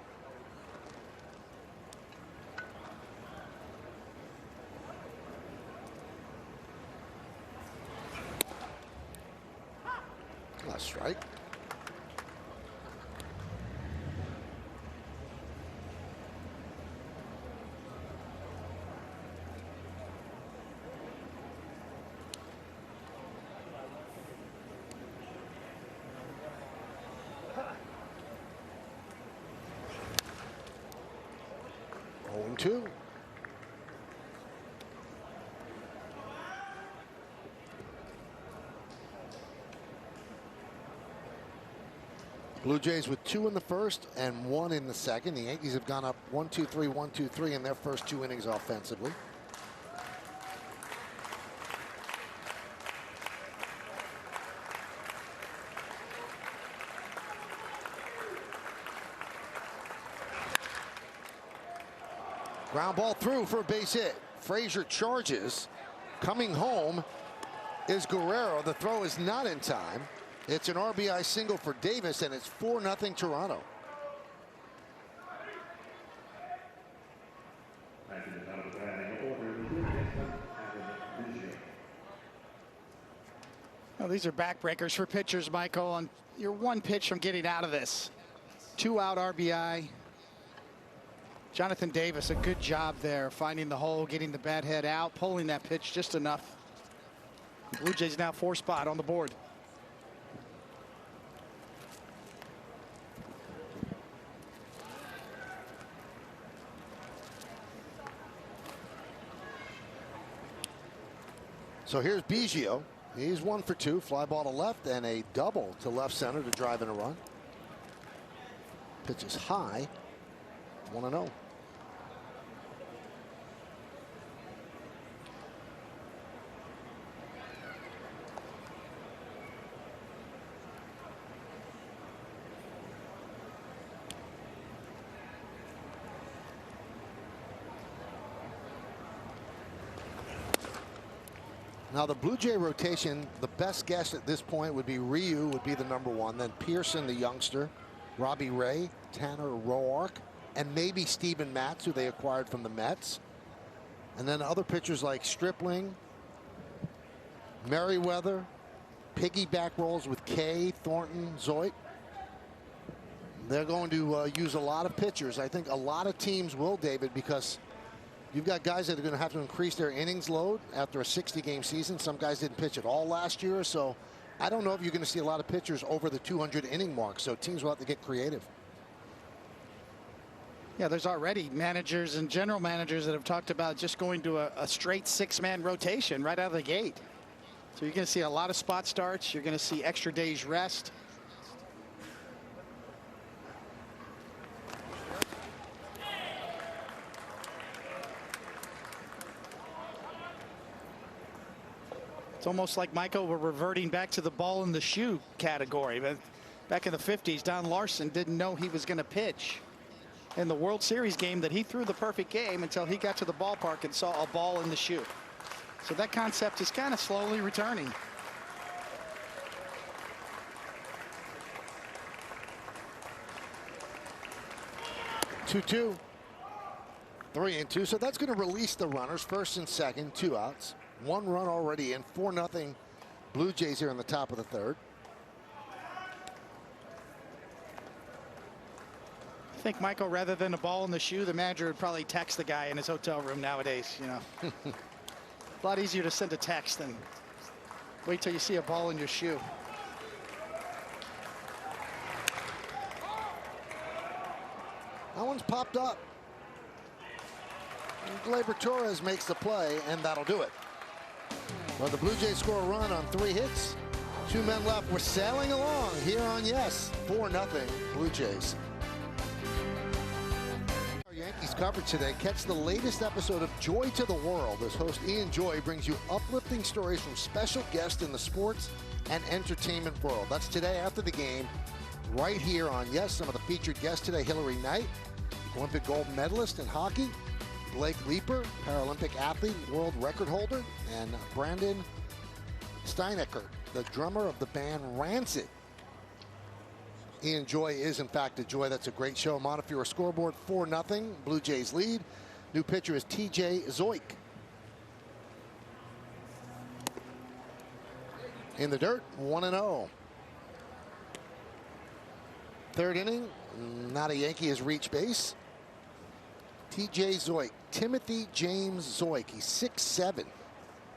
Last strike. Home 2. Blue Jays with 2 in the first and 1 in the second. The Yankees have gone up 1-2-3, 1-2-3 in their first 2 innings offensively. Ground ball through for a base hit. Frazier charges. Coming home is Guerrero. The throw is not in time. It's an RBI single for Davis, and it's 4-0 Toronto. Well, these are backbreakers for pitchers, Michael, and you're 1 pitch from getting out of this. 2-out RBI. Jonathan Davis, a good job there, finding the hole, getting the bat head out, pulling that pitch just enough. Blue Jays now 4 spot on the board. So here's Biggio. He's 1 for 2. Fly ball to left and a double to left center to drive in a run. Pitch is high. 1-0. Now the Blue Jay rotation, the best guess at this point would be Ryu would be the #1, then Pearson, the youngster, Robbie Ray, Tanner Roark, and maybe Steven Matz, who they acquired from the Mets. And then other pitchers like Stripling, Merriweather, piggyback rolls with Kay, Thornton, Zoit. They're going to use a lot of pitchers. I think a lot of teams will, David, because you've got guys that are going to have to increase their innings load after a 60-game season. Some guys didn't pitch at all last year, so I don't know if you're going to see a lot of pitchers over the 200-inning mark, so teams will have to get creative. Yeah, there's already managers and general managers that have talked about just going to a straight 6-man rotation right out of the gate. So you're going to see a lot of spot starts. You're going to see extra days rest. It's almost like, Michael, we're reverting back to the ball in the shoe category. But back in the 50s, Don Larson didn't know he was going to pitch in the World Series game that he threw the perfect game until he got to the ballpark and saw a ball in the shoe. So that concept is kind of slowly returning. Two, 3-2. So that's going to release the runners, first and second, 2 outs. 1 run already in, 4-0 Blue Jays here in the top of the 3rd. I think, Michael, rather than a ball in the shoe, the manager would probably text the guy in his hotel room nowadays. You know, a lot easier to send a text than wait till you see a ball in your shoe. That one's popped up. Gleyber Torres makes the play, and that'll do it. Well, the Blue Jays score a run on 3 hits. 2 men left. We're sailing along here on Yes. 4-0 Blue Jays. Our Yankees coverage today. Catch the latest episode of Joy to the World as host Ian Joy brings you uplifting stories from special guests in the sports and entertainment world. That's today after the game, right here on Yes. Some of the featured guests today: Hillary Knight, Olympic gold medalist in hockey; Blake Leeper, Paralympic athlete, world record holder; and Brandon Steinecker, the drummer of the band Rancid. Ian Joy is, in fact, a joy. That's a great show. Montefiore scoreboard, 4-0. Blue Jays lead. New pitcher is TJ Zoik. In the dirt, 1-0. 3rd inning, not a Yankee has reached base. TJ Zoik, Timothy James Zoik. He's 6'7",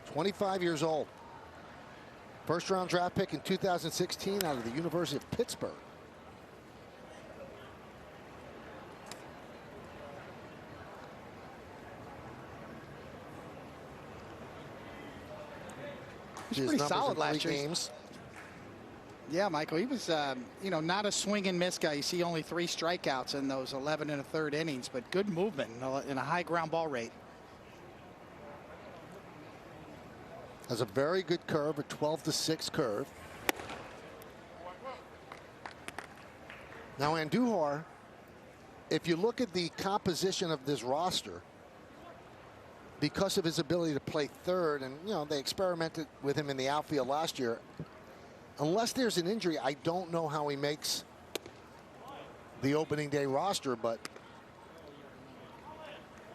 25 years old. First round draft pick in 2016 out of the University of Pittsburgh. He's pretty solid last year. Games. Yeah, Michael, he was, you know, not a swing and miss guy. You see only 3 strikeouts in those 11 1/3 innings, but good movement and a high ground ball rate. Has a very good curve, a 12-6 curve. Now, Andujar, if you look at the composition of this roster, because of his ability to play third, and, you know, they experimented with him in the outfield last year, unless there's an injury, I don't know how he makes the opening day roster, but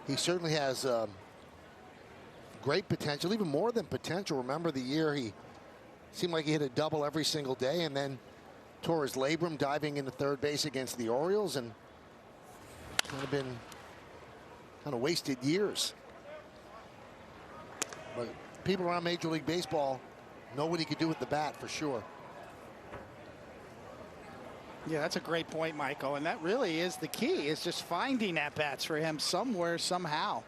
he certainly has great potential, even more than potential. Remember the year he seemed like he hit a double every single day, and then tore his labrum diving into third base against the Orioles, and kind of wasted years. But people around Major League Baseball know what he could do with the bat for sure. Yeah, that's a great point, Michael, and that really is the key, is just finding at-bats for him somewhere, somehow,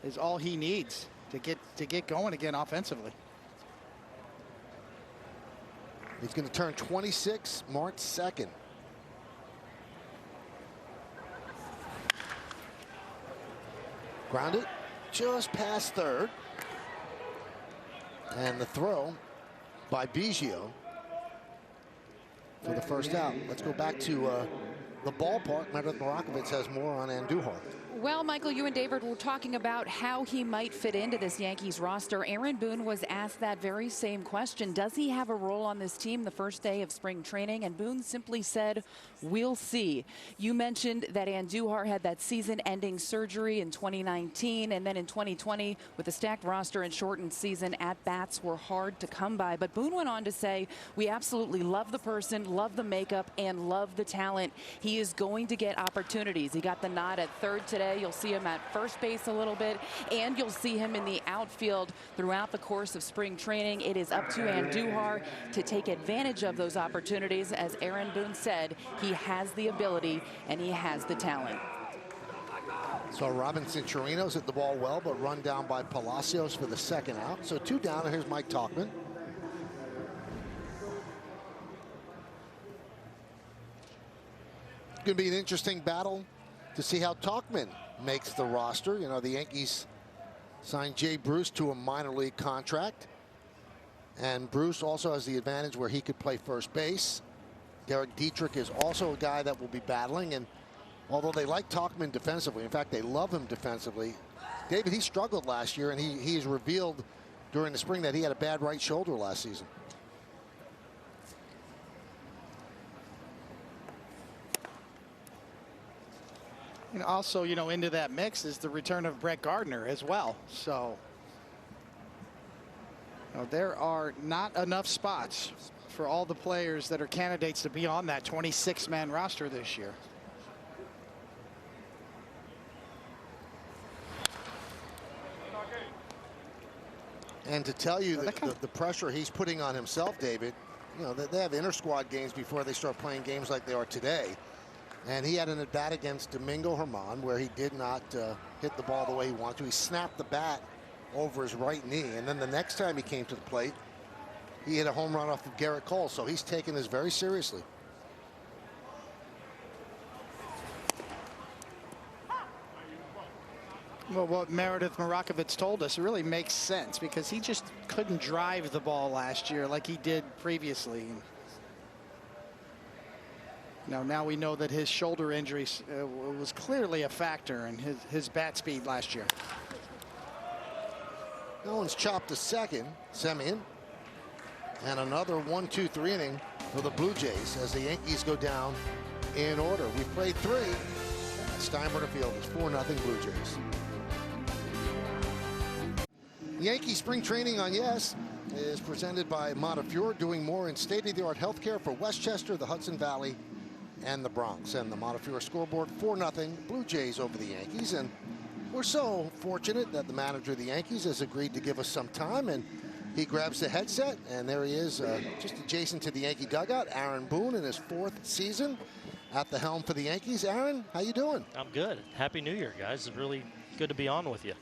is all he needs to get going again offensively. He's going to turn 26 March 2nd. Grounded just past third. And the throw by Biggio for the first out. Let's go back to the ballpark. Meredith Morakovitz has more on Andujar. Well, Michael, you and David were talking about how he might fit into this Yankees roster. Aaron Boone was asked that very same question. Does he have a role on this team the first day of spring training? And Boone simply said, we'll see. You mentioned that Andujar had that season-ending surgery in 2019, and then in 2020, with a stacked roster and shortened season, at-bats were hard to come by. But Boone went on to say, we absolutely love the person, love the makeup, and love the talent. He is going to get opportunities. He got the nod at third today. You'll see him at first base a little bit, and you'll see him in the outfield throughout the course of spring training. It is up to Andujar to take advantage of those opportunities. As Aaron Boone said, he has the ability and he has the talent. So Robinson Chirinos hit the ball well, but run down by Palacios for the second out. So 2 down, and here's Mike Tauchman. It's going to be an interesting battle to see how Tauchman makes the roster. You know, the Yankees signed Jay Bruce to a minor league contract. And Bruce also has the advantage where he could play first base. Derek Dietrich is also a guy that will be battling. And although they like Tauchman defensively, in fact, they love him defensively, David, he struggled last year, and he has revealed during the spring that he had a bad right shoulder last season. And also, you know, into that mix is the return of Brett Gardner as well. So, you know, there are not enough spots for all the players that are candidates to be on that 26-man roster this year. And to tell you the pressure he's putting on himself, David, you know, they have inter-squad games before they start playing games like they are today. And he had an at-bat against Domingo Germán where he did not hit the ball the way he wanted to. He snapped the bat over his right knee. And then the next time he came to the plate, he hit a home run off of Garrett Cole. So he's taking this very seriously. Well, what Meredith Morakovitz told us really makes sense, because he just couldn't drive the ball last year like he did previously. Now we know that his shoulder injury was clearly a factor in his bat speed last year. No one's chopped to second. Semien. And another 1-2-3 inning for the Blue Jays as the Yankees go down in order. We've played 3. Steinbrenner Field is 4-0 Blue Jays. Yankee spring training on Yes is presented by Montefiore, doing more in state-of-the-art healthcare for Westchester, the Hudson Valley, and the Bronx. And the Montefiore scoreboard, 4-0 Blue Jays over the Yankees. And we're so fortunate that the manager of the Yankees has agreed to give us some time, and he grabs the headset, and there he is, just adjacent to the Yankee dugout, Aaron Boone, in his 4th season at the helm for the Yankees. Aaron, how you doing? I'm good. Happy New Year, guys. It's really good to be on with you.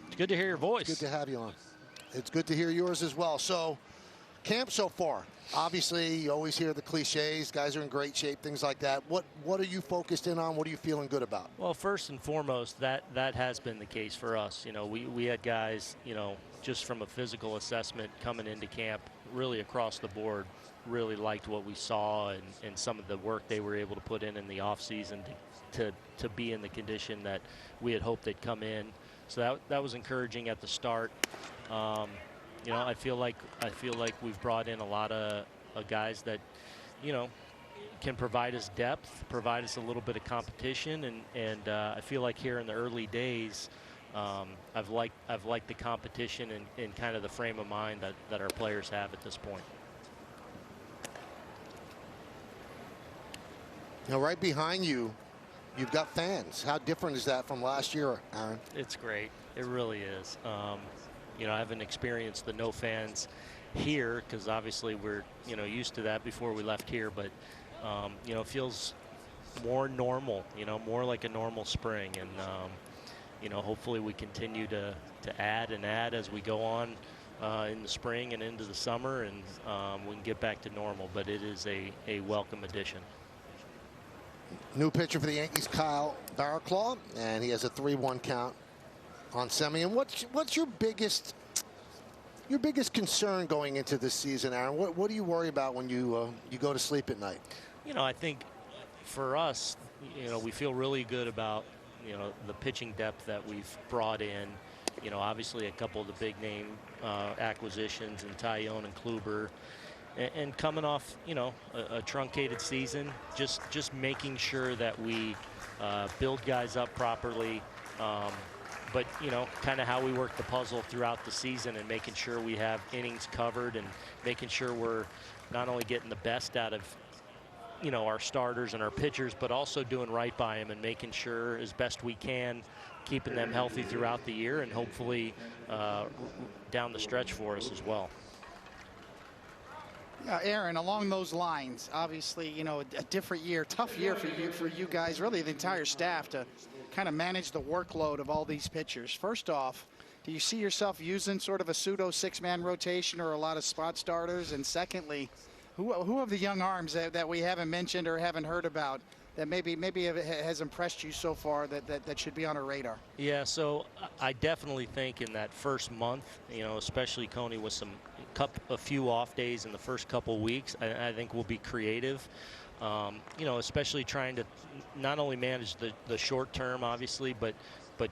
It's good to hear your voice. It's good to have you on. It's good to hear yours as well. So, camp so far. Obviously, you always hear the cliches. Guys are in great shape, things like that. What are you focused in on? What are you feeling good about? Well, first and foremost, that has been the case for us. You know, we had guys, you know, just from a physical assessment coming into camp, really across the board, really liked what we saw and some of the work they were able to put in the offseason to be in the condition that we had hoped they'd come in. So that was encouraging at the start. You know, I feel like we've brought in a lot of guys that, you know, can provide us depth, provide us a little bit of competition, and I feel like here in the early days, I've liked the competition and kind of the frame of mind that our players have at this point. You know, right behind you, you've got fans. How different is that from last year, Aaron? It's great. It really is. You know, I haven't experienced the no fans here, because obviously we're used to that before we left here, but it feels more normal, more like a normal spring, and hopefully we continue to add and add as we go on in the spring and into the summer, and we can get back to normal. But it is a welcome addition. New pitcher for the Yankees, Kyle Barraclough, and he has a 3-1 count on Semien. What's your biggest concern going into this season, Aaron? What do you worry about when you go to sleep at night? I think for us, we feel really good about the pitching depth that we've brought in. Obviously a couple of the big name acquisitions in Tyone and Kluber, and coming off a truncated season, just making sure that we build guys up properly, but kind of how we work the puzzle throughout the season, and making sure we have innings covered, and making sure we're not only getting the best out of our starters and our pitchers, but also doing right by them and making sure as best we can, keeping them healthy throughout the year, and hopefully down the stretch for us as well. Yeah, Aaron, along those lines, obviously, a different year, tough year for you guys, really the entire staff, to kind of manage the workload of all these pitchers. First off, do you see yourself using sort of a pseudo 6-man rotation or a lot of spot starters? And secondly, who of the young arms that we haven't mentioned or haven't heard about that maybe has impressed you so far that should be on our radar? Yeah, so I definitely think in that first month, especially Coney with a few off days in the first couple weeks, I think we'll be creative. Especially trying to not only manage the short term, obviously, but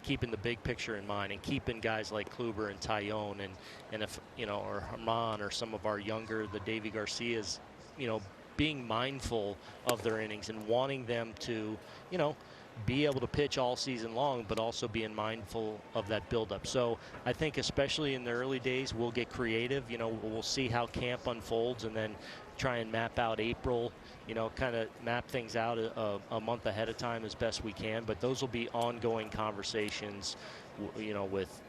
keeping the big picture in mind, and keeping guys like Kluber and Tyone and if or Herman or some of our younger, the Davy Garcias, being mindful of their innings and wanting them to be able to pitch all season long, but also being mindful of that buildup. So I think especially in the early days, we'll get creative. We'll see how camp unfolds, and then try and map out April, kind of map things out a month ahead of time as best we can. But those will be ongoing conversations, with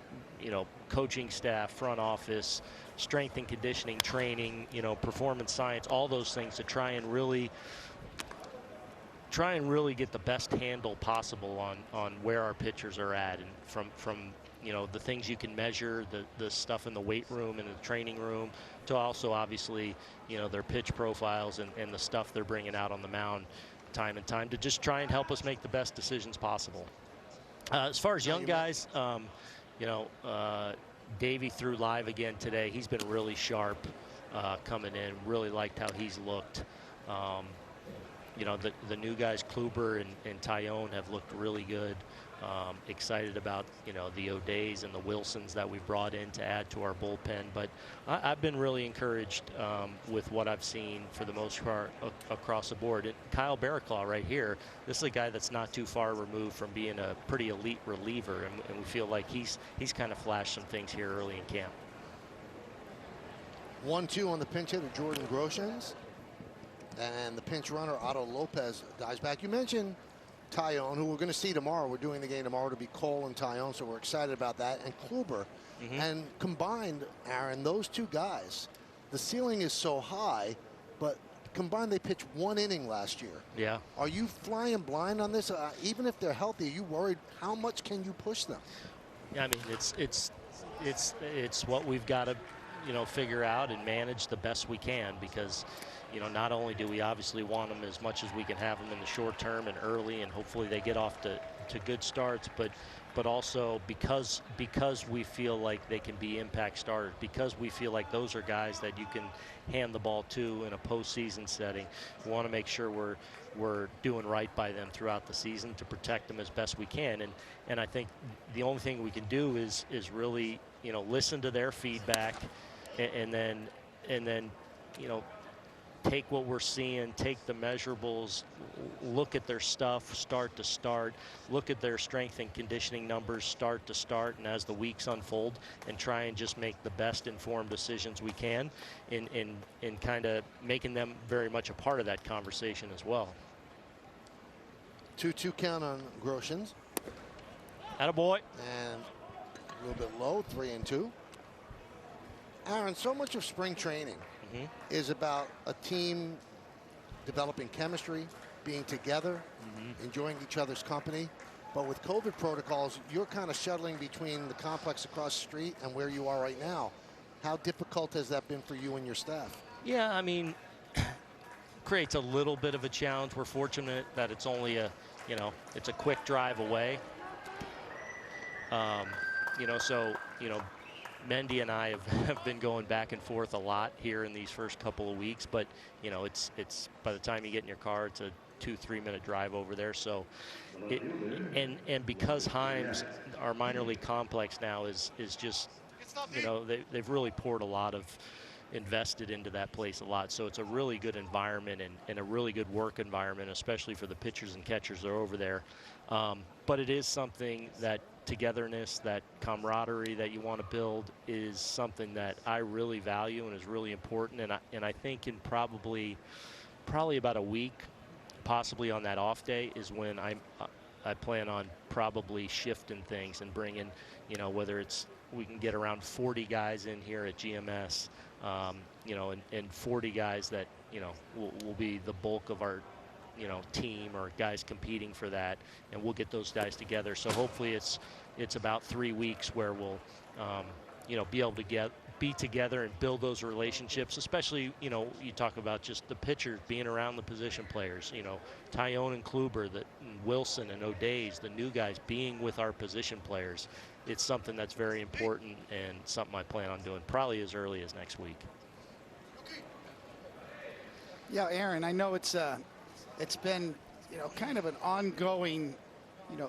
coaching staff, front office, strength and conditioning training, performance science, all those things, to try and really get the best handle possible on where our pitchers are at, and from the things you can measure, the stuff in the weight room and the training room, to also obviously their pitch profiles and the stuff they're bringing out on the mound time and time, to just try and help us make the best decisions possible. As far as young guys, Davey threw live again today. He's been really sharp coming in. Really liked how he's looked. The new guys, Kluber and Tyone, have looked really good. Excited about the O'Days and the Wilsons that we've brought in to add to our bullpen. But I've been really encouraged with what I've seen for the most part across the board. And Kyle Barraclough right here, this is a guy that's not too far removed from being a pretty elite reliever, and we feel like he's kind of flashed some things here early in camp. 1-2 on the pinch hitter, Jordan Groshans. And the pinch runner, Otto Lopez, dies back. You mentioned Tyone, who we're going to see tomorrow. We're doing the game tomorrow to be Cole and Tyone, so we're excited about that. And Kluber. And combined, Aaron, those two guys, the ceiling is so high, but combined they pitched 1 inning last year. Yeah. Are you flying blind on this? Even if they're healthy, are you worried? How much can you push them? Yeah, I mean, it's what we've got to figure out and manage the best we can, because not only do we obviously want them as much as we can have them in the short term and early, and hopefully they get off to good starts, but also because we feel like they can be impact starters, because we feel like those are guys that you can hand the ball to in a postseason setting. We want to make sure we're doing right by them throughout the season to protect them as best we can. And I think the only thing we can do is really listen to their feedback, and then take what we're seeing, take the measurables, look at their stuff start to start, look at their strength and conditioning numbers start to start, and as the weeks unfold, and try and just make the best informed decisions we can in kind of making them very much a part of that conversation as well. 2-2 count on Groshans. Attaboy. And a little bit low, 3-2. Aaron, so much of spring training is about a team developing chemistry, being together, enjoying each other's company. But with COVID protocols, you're kind of shuttling between the complex across the street and where you are right now. How difficult has that been for you and your staff? Yeah, I mean, creates a little bit of a challenge. We're fortunate that it's only it's a quick drive away. So, Mendy and I have been going back and forth a lot here in these first couple of weeks, but it's by the time you get in your car, it's a 2-3 minute drive over there. So and because Himes, our minor league complex now is just, they've really poured a lot of invested into that place a lot. So it's a really good environment and a really good work environment, especially for the pitchers and catchers that are over there. But it is something that togetherness, that camaraderie that you want to build is something that I really value and is really important. And I think in probably about a week, possibly on that off day, is when I plan on probably shifting things and bringing, whether it's we can get around 40 guys in here at GMS, and 40 guys that, will be the bulk of our, team or guys competing for that, and we'll get those guys together. So hopefully it's about 3 weeks where we'll, be able to be together and build those relationships, especially, you talk about just the pitchers being around the position players, Tyone and Kluber, and Wilson and O'Days, the new guys being with our position players. It's something that's very important and something I plan on doing probably as early as next week. Yeah, Aaron, I know it's been, kind of an ongoing,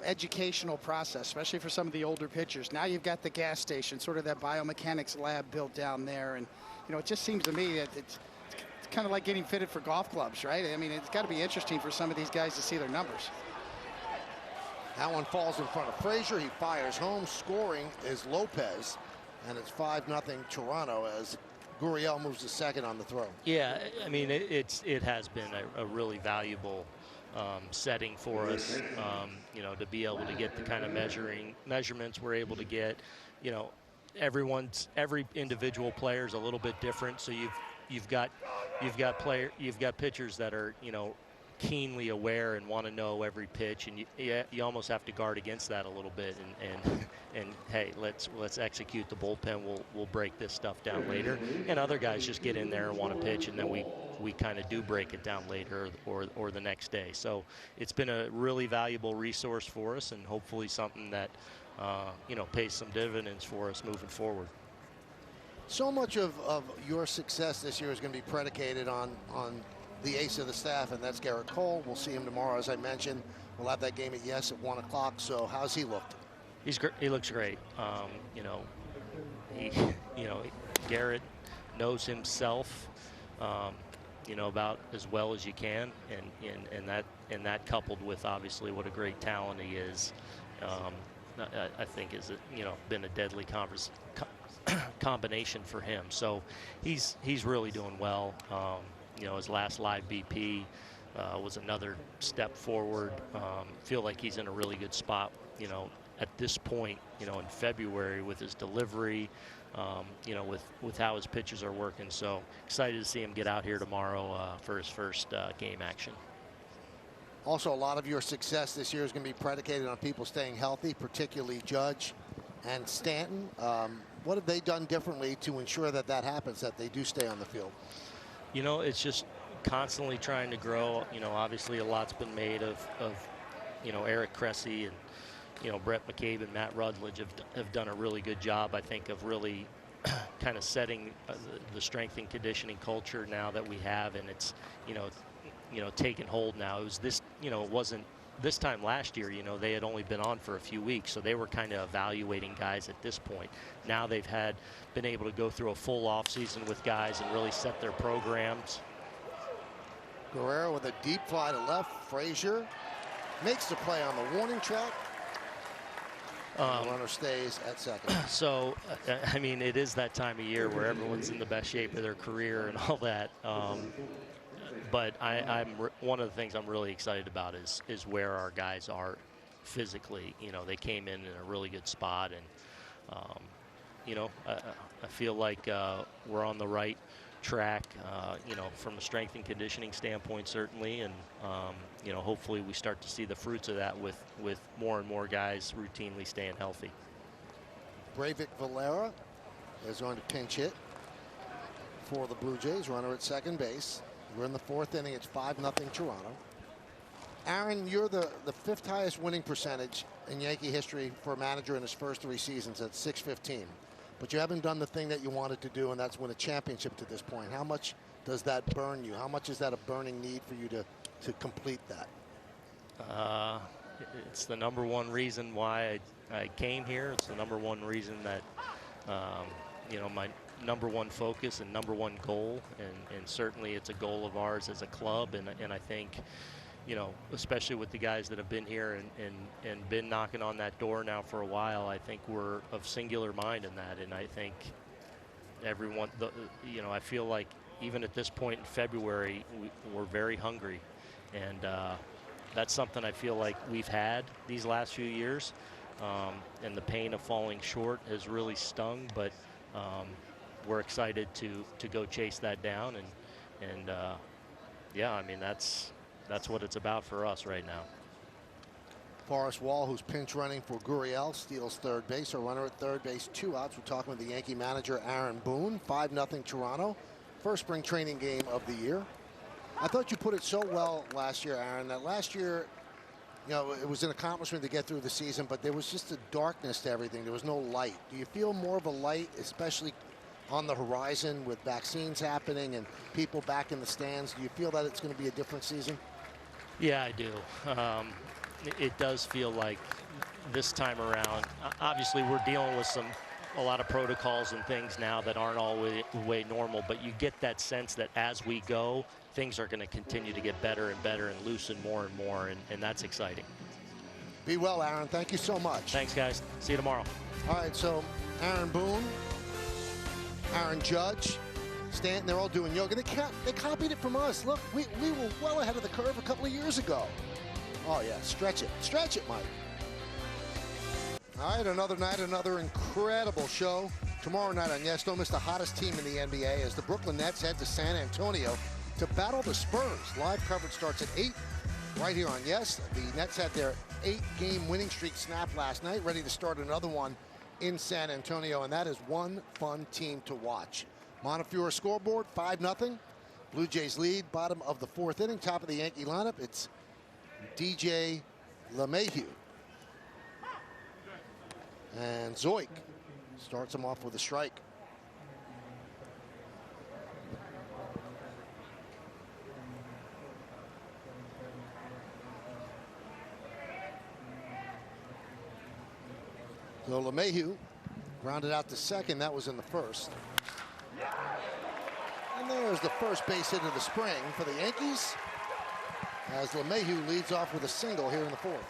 educational process, especially for some of the older pitchers. Now you've got the gas station, sort of that biomechanics lab built down there. And, it just seems to me that it's kind of like getting fitted for golf clubs, right? I mean, it's got to be interesting for some of these guys to see their numbers. That one falls in front of Frazier. He fires home. Scoring is Lopez, and it's 5-0 Toronto as Gurriel moves to second on the throw. Yeah, I mean, it has been a really valuable setting for us, to be able to get the kind of measurements we're able to get. Every individual player is a little bit different. So you've got pitchers that are, keenly aware and want to know every pitch, and you almost have to guard against that a little bit, and hey, let's execute the bullpen. We'll break this stuff down later. And other guys just get in there and want to pitch, and then we kind of do break it down later or the next day. So it's been a really valuable resource for us, and hopefully something that pays some dividends for us moving forward. So much of your success this year is going to be predicated on the ace of the staff, and that's Garrett Cole. We'll see him tomorrow, as I mentioned. We'll have that game at Yes at 1 o'clock. So how's he looked? He looks great. Garrett knows himself, about as well as you can, and that coupled with obviously what a great talent he is, I think is been a deadly combination for him. So he's really doing well. His last live BP was another step forward. Feel like he's in a really good spot, at this point, in February with his delivery, with how his pitches are working. So excited to see him get out here tomorrow for his first game action. Also, a lot of your success this year is going to be predicated on people staying healthy, particularly Judge and Stanton. What have they done differently to ensure that happens, that they do stay on the field? It's just constantly trying to grow. Obviously a lot's been made of Eric Cressy and, Brett McCabe and Matt Rutledge have done a really good job, I think, of really kind of setting the strength and conditioning culture now that we have, and it's, taken hold now. It was this, it wasn't this time last year, they had only been on for a few weeks, so they were kind of evaluating guys at this point. Now they've been able to go through a full off season with guys and really set their programs. Guerrero with a deep fly to left. Frazier makes the play on the warning track. The runner stays at second. So, I mean, it is that time of year where everyone's in the best shape of their career and all that. But one of the things I'm really excited about is where our guys are physically. They came in a really good spot, and you know, I feel like we're on the right track, you know, from a strength and conditioning standpoint, certainly. And, you know, hopefully we start to see the fruits of that with more and more guys routinely staying healthy. Breivik Valera is going to pinch hit for the Blue Jays. Runner at second base. We're in the fourth inning. It's 5-0 Toronto. Aaron, you're the fifth highest winning percentage in Yankee history for a manager in his first 3 seasons at .615. But you haven't done the thing that you wanted to do, and that's win a championship to this point. How much does that burn you? How much is that a burning need for you to complete that? It's the number one reason why I came here. It's the number one reason that, you know, my number one focus and number one goal, and certainly it's a goal of ours as a club, and I think, you know, especially with the guys that have been here and been knocking on that door now for a while, I think we're of singular mind in that. And I think everyone, you know, I feel like even at this point in February, we're very hungry. And that's something I feel like we've had these last few years. And the pain of falling short has really stung, but we're excited to go chase that down. And yeah, I mean, that's what it's about for us right now. Forrest Wall, who's pinch running for Gurriel, steals third base. A runner at third base, 2 outs. We're talking with the Yankee manager, Aaron Boone. 5-0 Toronto. First spring training game of the year. I thought you put it so well last year, Aaron, that last year, you know, it was an accomplishment to get through the season, but there was just a darkness to everything. There was no light. Do you feel more of a light, especially on the horizon with vaccines happening and people back in the stands? Do you feel that it's going to be a different season? Yeah, I do. It does feel like this time around, obviously we're dealing with a lot of protocols and things now that aren't always way normal, but you get that sense that as we go, things are going to continue to get better and better and loosen more and more, and that's exciting. Be well, Aaron. Thank you so much. Thanks, guys. See you tomorrow. All right, so Aaron Boone, Aaron Judge, Stanton, they're all doing yoga. They copied it from us. Look, we were well ahead of the curve a couple of years ago. Oh, yeah, stretch it, Mike. All right, another night, another incredible show. Tomorrow night on Yes, don't miss the hottest team in the NBA as the Brooklyn Nets head to San Antonio to battle the Spurs. Live coverage starts at 8 right here on Yes. The Nets had their 8-game winning streak snapped last night, ready to start another one in San Antonio, and that is one fun team to watch. Montefiore scoreboard, 5-0. Blue Jays lead, bottom of the fourth inning, top of the Yankee lineup. It's DJ LeMahieu. And Zoik starts him off with a strike. So LeMahieu grounded out to second. That was in the first. And there's the first base hit of the spring for the Yankees, as LeMahieu leads off with a single here in the fourth.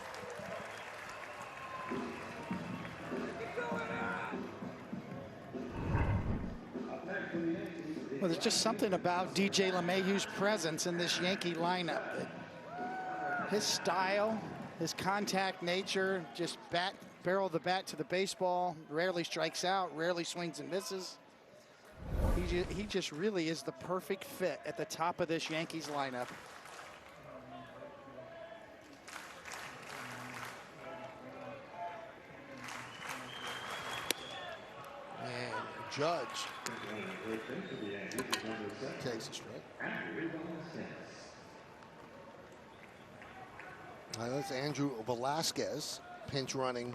Well, there's just something about DJ LeMahieu's presence in this Yankee lineup. His style, his contact nature, just barrel the bat to the baseball, rarely strikes out, rarely swings and misses. He just really is the perfect fit at the top of this Yankees lineup. And Judge takes a strike. That's Andrew Velasquez pinch running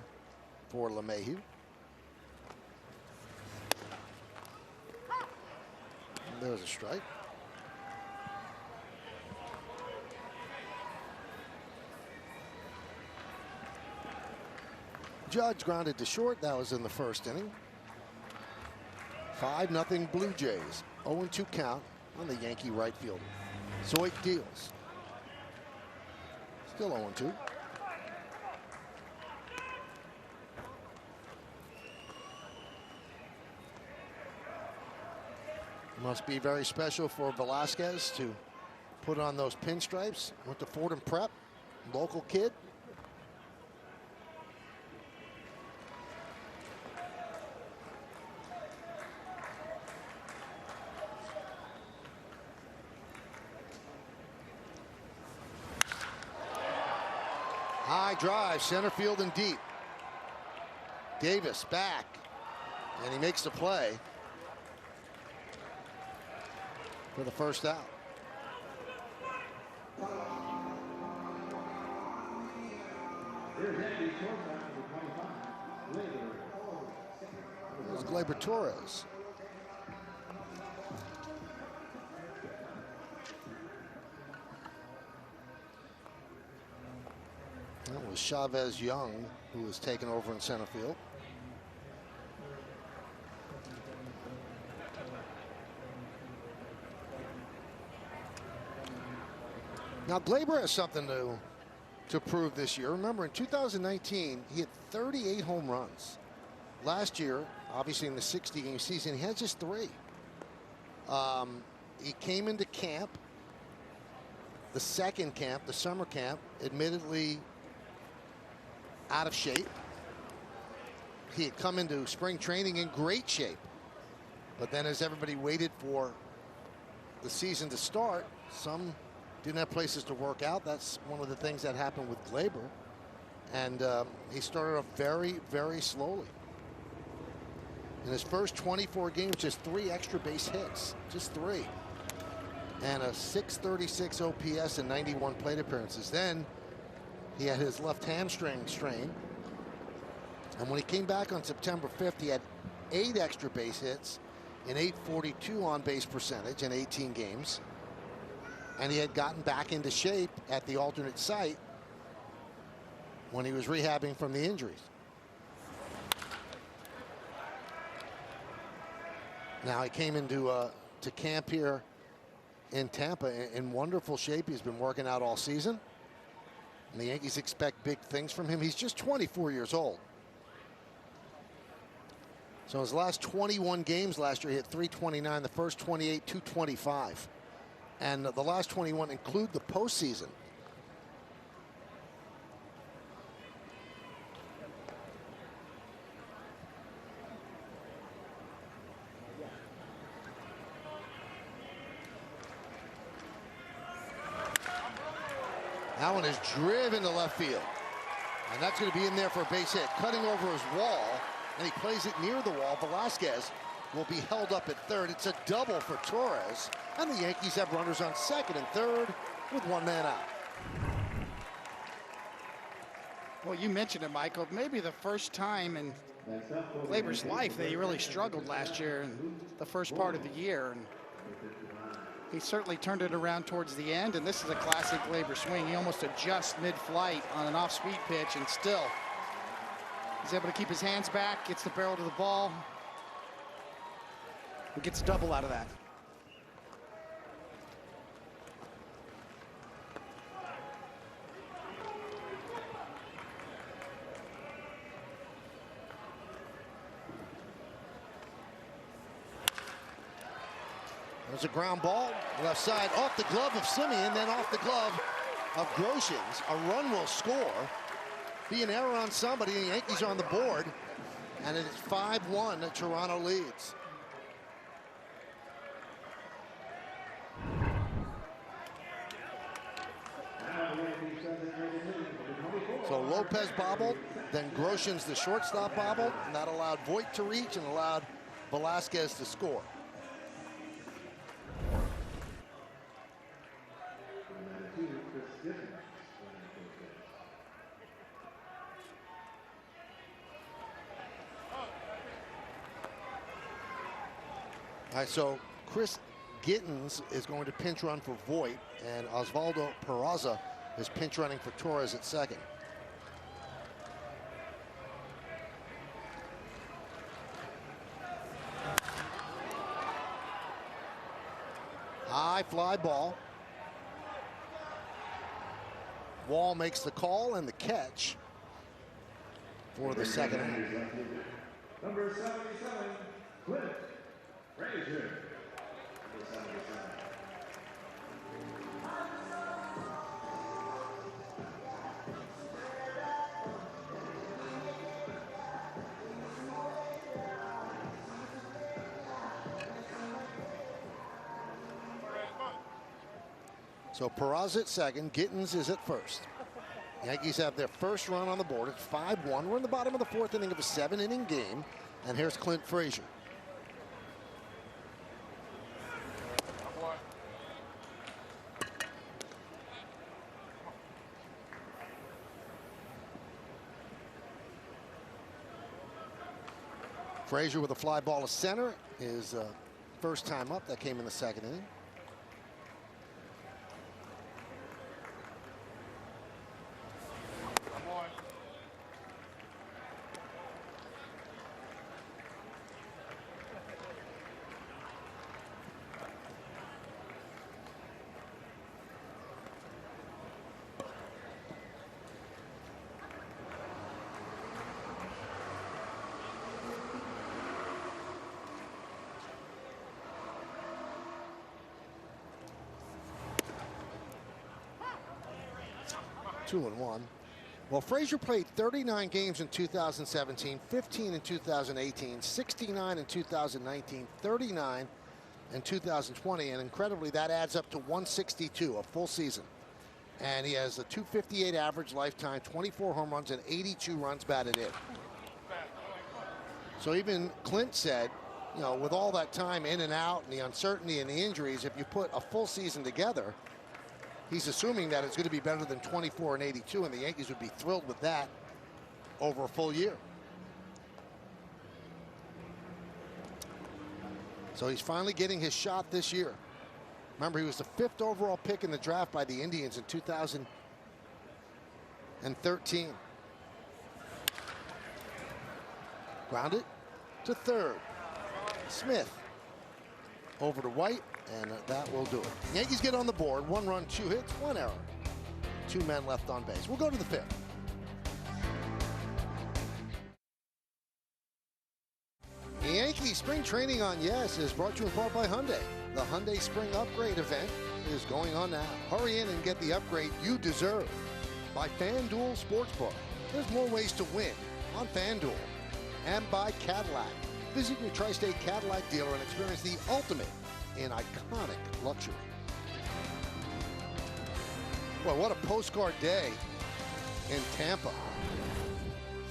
for LeMahieu. There's a strike. Judge grounded to short. That was in the first inning. 5-0 Blue Jays. 0-2 count on the Yankee right fielder. Zoik deals. Still 0-2. Must be very special for Velasquez to put on those pinstripes. Went to Fordham Prep, local kid. High drive, center field and deep. Davis back, and he makes the play for the first out. There's Gleyber Torres. That was Chavez Young, who was taken over in center field. Now Gleyber has something to prove this year. Remember, in 2019, he had 38 home runs. Last year, obviously in the 60-game season, he had just 3. He came into camp, the second camp, the summer camp, admittedly out of shape. He had come into spring training in great shape. But then as everybody waited for the season to start, some didn't have places to work out. That's one of the things that happened with Gleyber. And he started off very, very slowly. In his first 24 games, just 3 extra base hits, just 3. And a 636 OPS and 91 plate appearances. Then he had his left hamstring strain. And when he came back on September 5th, he had 8 extra base hits and 842 on base percentage in 18 games. And he had gotten back into shape at the alternate site when he was rehabbing from the injuries. Now he came into to camp here in Tampa in wonderful shape. He's been working out all season. And the Yankees expect big things from him. He's just 24 years old. So his last 21 games last year, he hit 329. The first 28, 225. And the last 21 include the postseason. That one is driven to left field. And that's going to be in there for a base hit. Cutting over his wall, and he plays it near the wall. Velasquez will be held up at third. It's a double for Torres. And the Yankees have runners on second and third with 1 man out. Well, you mentioned it, Michael. Maybe the first time in Gleyber's life that he really struggled last year in the first part of the year. And he certainly turned it around towards the end, and this is a classic Gleyber swing. He almost adjusts mid-flight on an off-speed pitch, and still he's able to keep his hands back, gets the barrel to the ball, and gets a double out of that. There's a ground ball, left side, off the glove of Simeon, then off the glove of Groshans. A run will score. Be an error on somebody. The Yankees are on the board, and it is 5-1. Toronto leads. So Lopez bobbled, then Groshans, the shortstop, bobbled, and that allowed Voit to reach and allowed Velasquez to score. All right, so Chris Gittins is going to pinch run for Voit, and Osvaldo Peraza is pinch running for Torres at second. High fly ball. Wall makes the call and the catch for the second inning. Number 77, Clint Frazier. Number 77. So Peraza at second, Gittins is at first. Yankees have their first run on the board. It's 5-1. We're in the bottom of the fourth inning of a 7-inning game. And here's Clint Frazier. Frazier with a fly ball to center. His first time up. That came in the second inning. Two and one. Well, Frazier played 39 games in 2017, 15 in 2018, 69 in 2019, 39 in 2020, and incredibly, that adds up to 162, a full season. And he has a .258 average lifetime, 24 home runs, and 82 runs batted in. So even Clint said, you know, with all that time in and out and the uncertainty and the injuries, if you put a full season together, he's assuming that it's going to be better than 24 and 82, and the Yankees would be thrilled with that over a full year. So he's finally getting his shot this year. Remember, he was the 5th overall pick in the draft by the Indians in 2013. Grounded to third. Smith over to White, and that will do it. Yankees get on the board. 1 run, 2 hits, 1 error. 2 men left on base. We'll go to the 5th. The Yankees spring training on Yes is brought to you in part by Hyundai. The Hyundai Spring Upgrade event is going on now. Hurry in and get the upgrade you deserve. By FanDuel Sportsbook. There's more ways to win on FanDuel. And by Cadillac. Visit your tri-state Cadillac dealer and experience the ultimate in iconic luxury. Boy, what a postcard day in Tampa.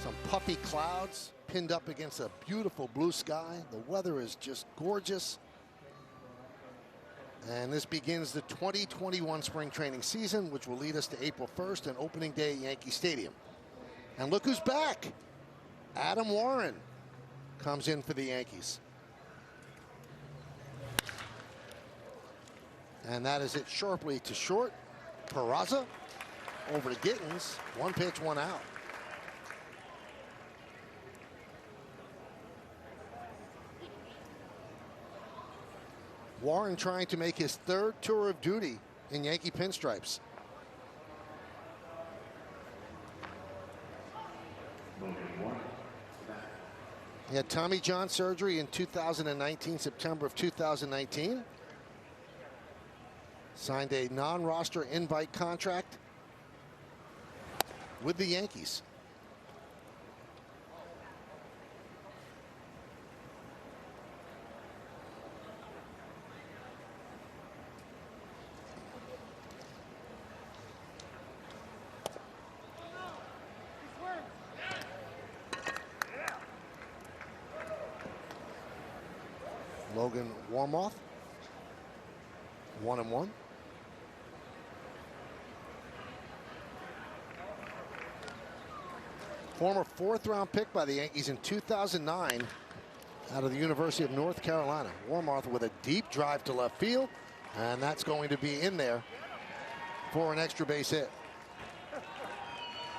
Some puffy clouds pinned up against a beautiful blue sky. The weather is just gorgeous. And this begins the 2021 spring training season, which will lead us to April 1st and opening day at Yankee Stadium. And look who's back. Adam Warren comes in for the Yankees. And that is it sharply to short. Peraza over to Gittins. 1 pitch, 1 out. Warren trying to make his 3rd tour of duty in Yankee pinstripes. He had Tommy John surgery in 2019, September of 2019. Signed a non-roster invite contract with the Yankees. Logan Warmoth, 1-1. Former 4th-round pick by the Yankees in 2009 out of the University of North Carolina. Warmoth with a deep drive to left field, and that's going to be in there for an extra base hit.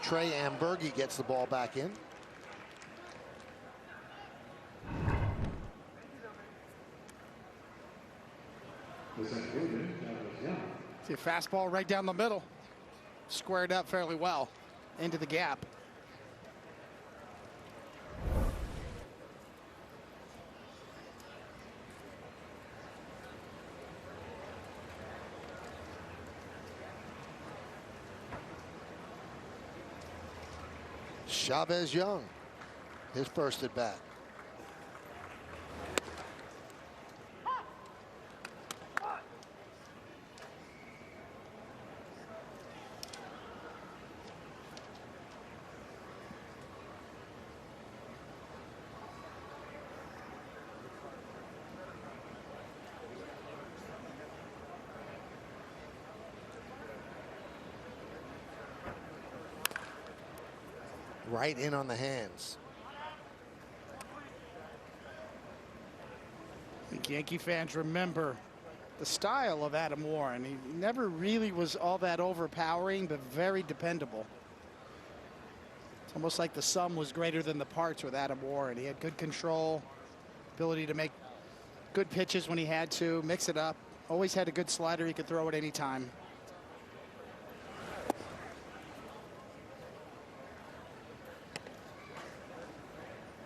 Trey Ambergi gets the ball back in. See a fastball right down the middle. Squared up fairly well into the gap. Chavez Young, his first at bat. right in on the hands. I think Yankee fans remember the style of Adam Warren. He never really was all that overpowering, but very dependable. It's almost like the sum was greater than the parts with Adam Warren. He had good control, ability to make good pitches when he had to, mix it up. Always had a good slider he could throw at any time.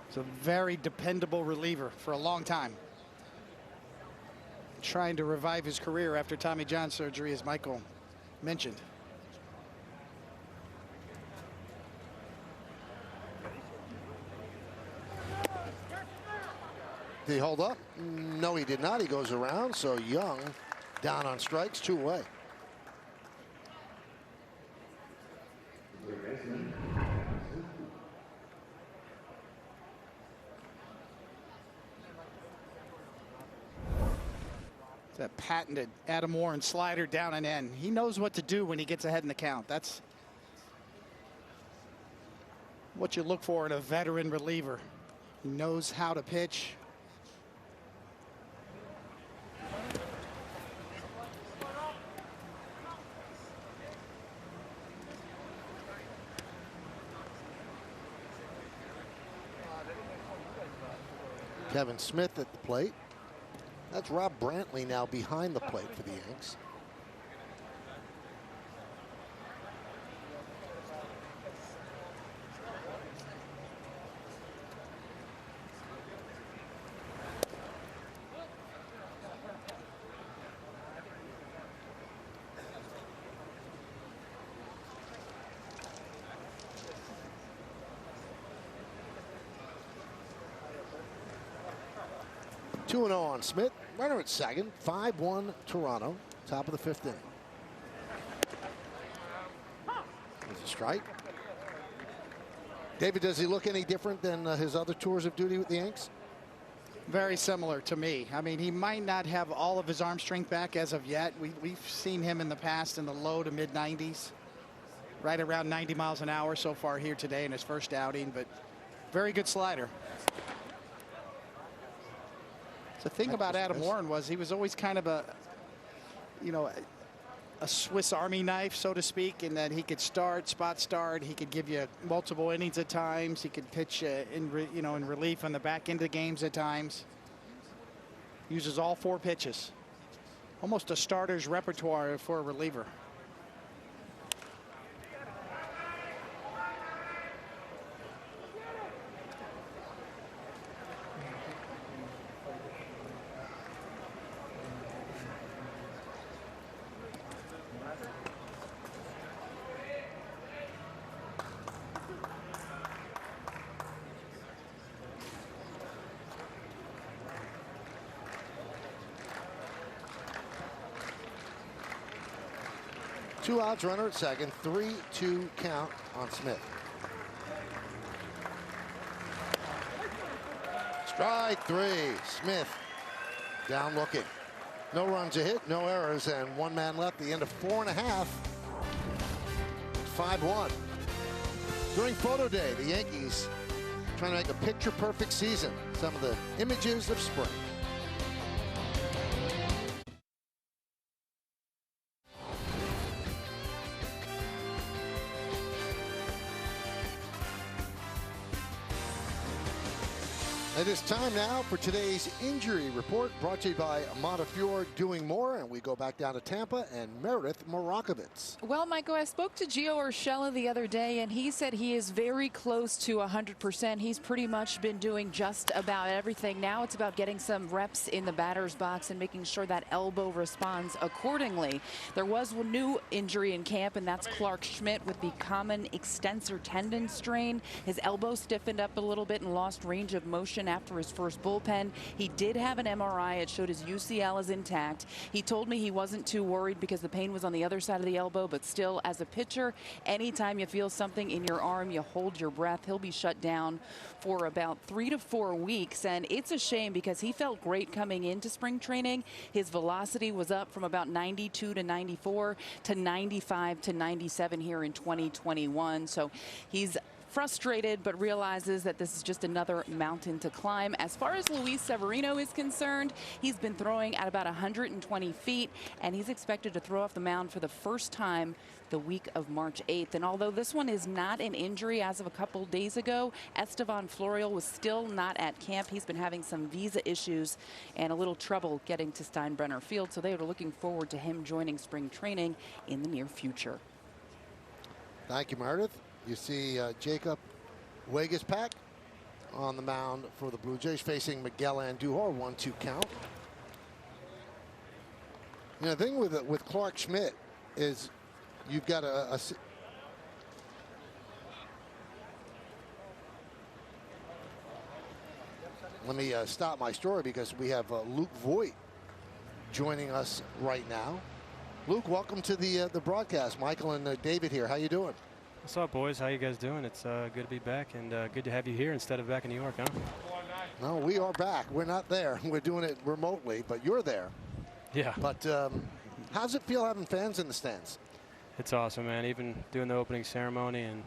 It's a very dependable reliever for a long time. Trying to revive his career after Tommy John surgery, as Michael mentioned. Did he hold up? No, he did not. He goes around. So Young down on strikes, 2 away. That patented Adam Warren slider down and in. He knows what to do when he gets ahead in the count. That's what you look for in a veteran reliever. He knows how to pitch. Kevin Smith at the plate. That's Rob Brantley now behind the plate for the Yanks. Two 2-0 on Smith. Runner at second. 5-1 Toronto. Top of the 5th inning. There's a strike. David, does he look any different than his other tours of duty with the Yanks? Very similar to me. I mean, he might not have all of his arm strength back as of yet. We've seen him in the past in the low to mid 90s. Right around 90 miles an hour so far here today in his first outing, but very good slider. The thing about Adam Warren was he was always kind of a, you know, a Swiss Army knife, so to speak, in that he could spot start. He could give you multiple innings at times. He could pitch in relief on the back end of games at times. Uses all 4 pitches. Almost a starter's repertoire for a reliever. Two outs, runner at second. 3-2 count on Smith. Strike 3. Smith down looking. No runs a hit, no errors, and 1 man left. The end of 4 1/2. 5-1. During photo day, the Yankees trying to make a picture-perfect season. Some of the images of spring. It is time now for today's injury report, brought to you by Montefiore Doing More, and we go back down to Tampa and Meredith Marakovitz. Well, Michael, I spoke to Gio Urshela the other day, and he said he is very close to 100%. He's pretty much been doing just about everything. Now it's about getting some reps in the batter's box and making sure that elbow responds accordingly. There was a new injury in camp, and that's Clark Schmidt with the common extensor tendon strain. His elbow stiffened up a little bit and lost range of motion after his first bullpen. He did have an MRI. It showed his UCL is intact. He told me he wasn't too worried because the pain was on the other side of the elbow, but still, as a pitcher, anytime you feel something in your arm, you hold your breath. He'll be shut down for about 3 to 4 weeks, and it's a shame because he felt great coming into spring training. His velocity was up from about 92 to 94 to 95 to 97 here in 2021, so he's frustrated, but realizes that this is just another mountain to climb. As far as Luis Severino is concerned, he's been throwing at about 120 feet, and he's expected to throw off the mound for the first time the week of March 8th. And although this one is not an injury as of a couple days ago, Estevan Florial was still not at camp. He's been having some visa issues and a little trouble getting to Steinbrenner Field, so they are looking forward to him joining spring training in the near future. Thank you, Meredith. You see Jacob Waguespack on the mound for the Blue Jays facing Miguel Andujar, 1-2 count. You know, the thing with Clark Schmidt is you've got let me stop my story because we have Luke Voigt joining us right now. Luke, welcome to the broadcast. Michael and David here. How you doing? What's up, boys? How you guys doing? It's good to be back, and good to have you here instead of back in New York, huh? No, we are back. We're not there. We're doing it remotely, but you're there. Yeah. But how's it feel having fans in the stands? It's awesome, man. Even doing the opening ceremony and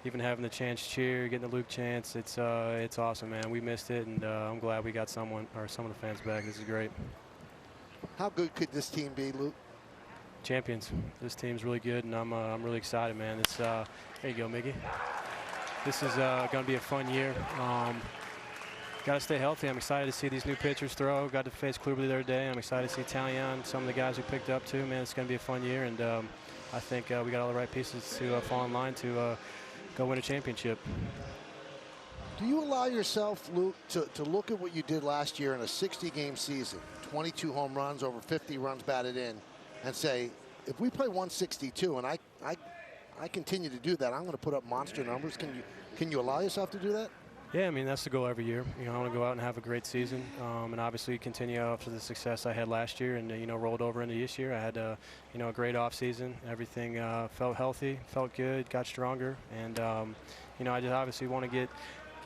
even having the chance cheer, getting the Luke chants, it's awesome, man. We missed it, and I'm glad we got some of the fans back. This is great. How good could this team be, Luke? Champions. This team's really good, and I'm really excited, man. It's there you go, Mickey. This is going to be a fun year. Got to stay healthy. I'm excited to see these new pitchers throw. Got to face Kluber the other day. I'm excited to see Talion, some of the guys we picked up too. Man, it's going to be a fun year, and I think we got all the right pieces to fall in line to go win a championship. Do you allow yourself, Luke, to look at what you did last year in a 60-game season, 22 home runs, over 50 runs batted in, and say, if we play 162 and I continue to do that, I'm going to put up monster numbers? Can you allow yourself to do that? Yeah, I mean, that's the goal every year. You know, I want to go out and have a great season, and obviously continue after the success I had last year, and you know, rolled over into this year. I had a great off season. Everything felt healthy, felt good, got stronger, and you know, I just obviously want to get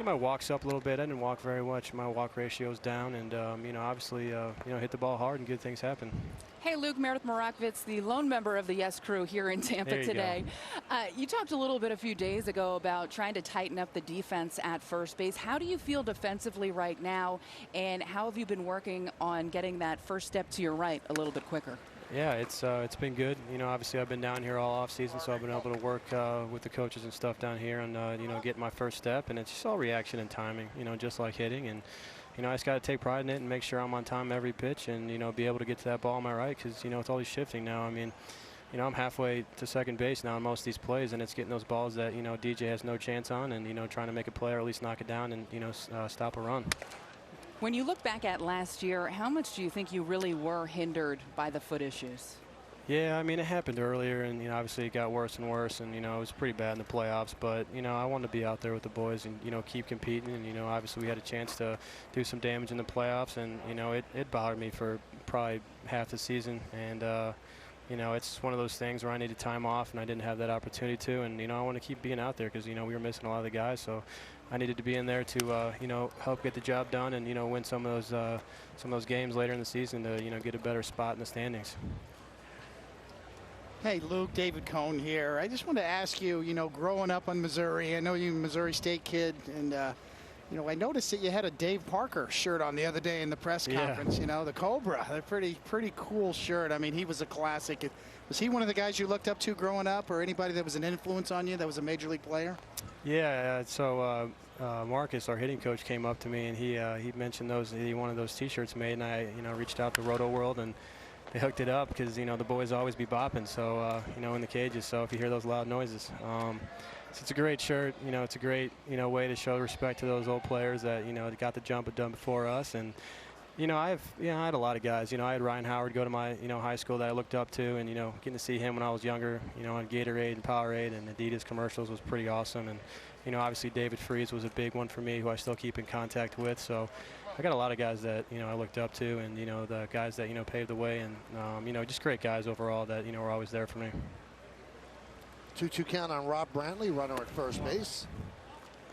my walks up a little bit. I didn't walk very much. My walk ratio's down, and you know, obviously hit the ball hard and good things happen. Hey, Luke, Meredith Morakovitz, the lone member of the Yes Crew here in Tampa today. You talked a little bit a few days ago about trying to tighten up the defense at first base. How do you feel defensively right now, and how have you been working on getting that first step to your right a little bit quicker? Yeah, it's been good. You know, obviously I've been down here all off season, so I've been able to work with the coaches and stuff down here, and you know, getting my first step, and it's just all reaction and timing. You know, just like hitting, and you know, I just got to take pride in it and make sure I'm on time every pitch, and you know, be able to get to that ball on my right, because you know, it's always shifting now. I mean, you know, I'm halfway to second base now on most of these plays, and it's getting those balls that, you know, DJ has no chance on, and you know, trying to make a play or at least knock it down and, you know, stop a run. When you look back at last year, how much do you think you really were hindered by the foot issues? Yeah, I mean, it happened earlier, and you know, obviously it got worse and worse, and you know, it was pretty bad in the playoffs. But you know, I wanted to be out there with the boys and, you know, keep competing. And you know, obviously we had a chance to do some damage in the playoffs, and you know, it bothered me for probably half the season. And you know, it's one of those things where I needed time off, and I didn't have that opportunity to. And you know, I want to keep being out there because you know, we were missing a lot of the guys, so I needed to be in there to you know, help get the job done and, you know, win some of those games later in the season to, you know, get a better spot in the standings. Hey, Luke, David Cohn here. I just want to ask you, you know, growing up in Missouri, I know you're a Missouri State kid, and, you know, I noticed that you had a Dave Parker shirt on the other day in the press conference, you know, the Cobra. A pretty cool shirt. I mean, he was a classic. Was he one of the guys you looked up to growing up, or anybody that was an influence on you that was a major league player? Yeah, so Marcus, our hitting coach, came up to me, and he mentioned he wanted those T-shirts made, and I, you know, reached out to Roto World, and they hooked it up because, you know, the boys always be bopping, so you know, in the cages. So if you hear those loud noises, so it's a great shirt. You know, it's a great, you know, way to show respect to those old players that, you know, got the jump done before us. And you know, I had a lot of guys. You know, I had Ryan Howard go to my, you know, high school that I looked up to, and you know, getting to see him when I was younger, you know, on Gatorade and Powerade and Adidas commercials was pretty awesome. And you know, obviously David Freese was a big one for me, who I still keep in contact with. So I got a lot of guys that, you know, I looked up to, and you know, the guys that, you know, paved the way, and you know, just great guys overall that, you know, were always there for me. 2-2 count on Rob Brantley, runner at first base.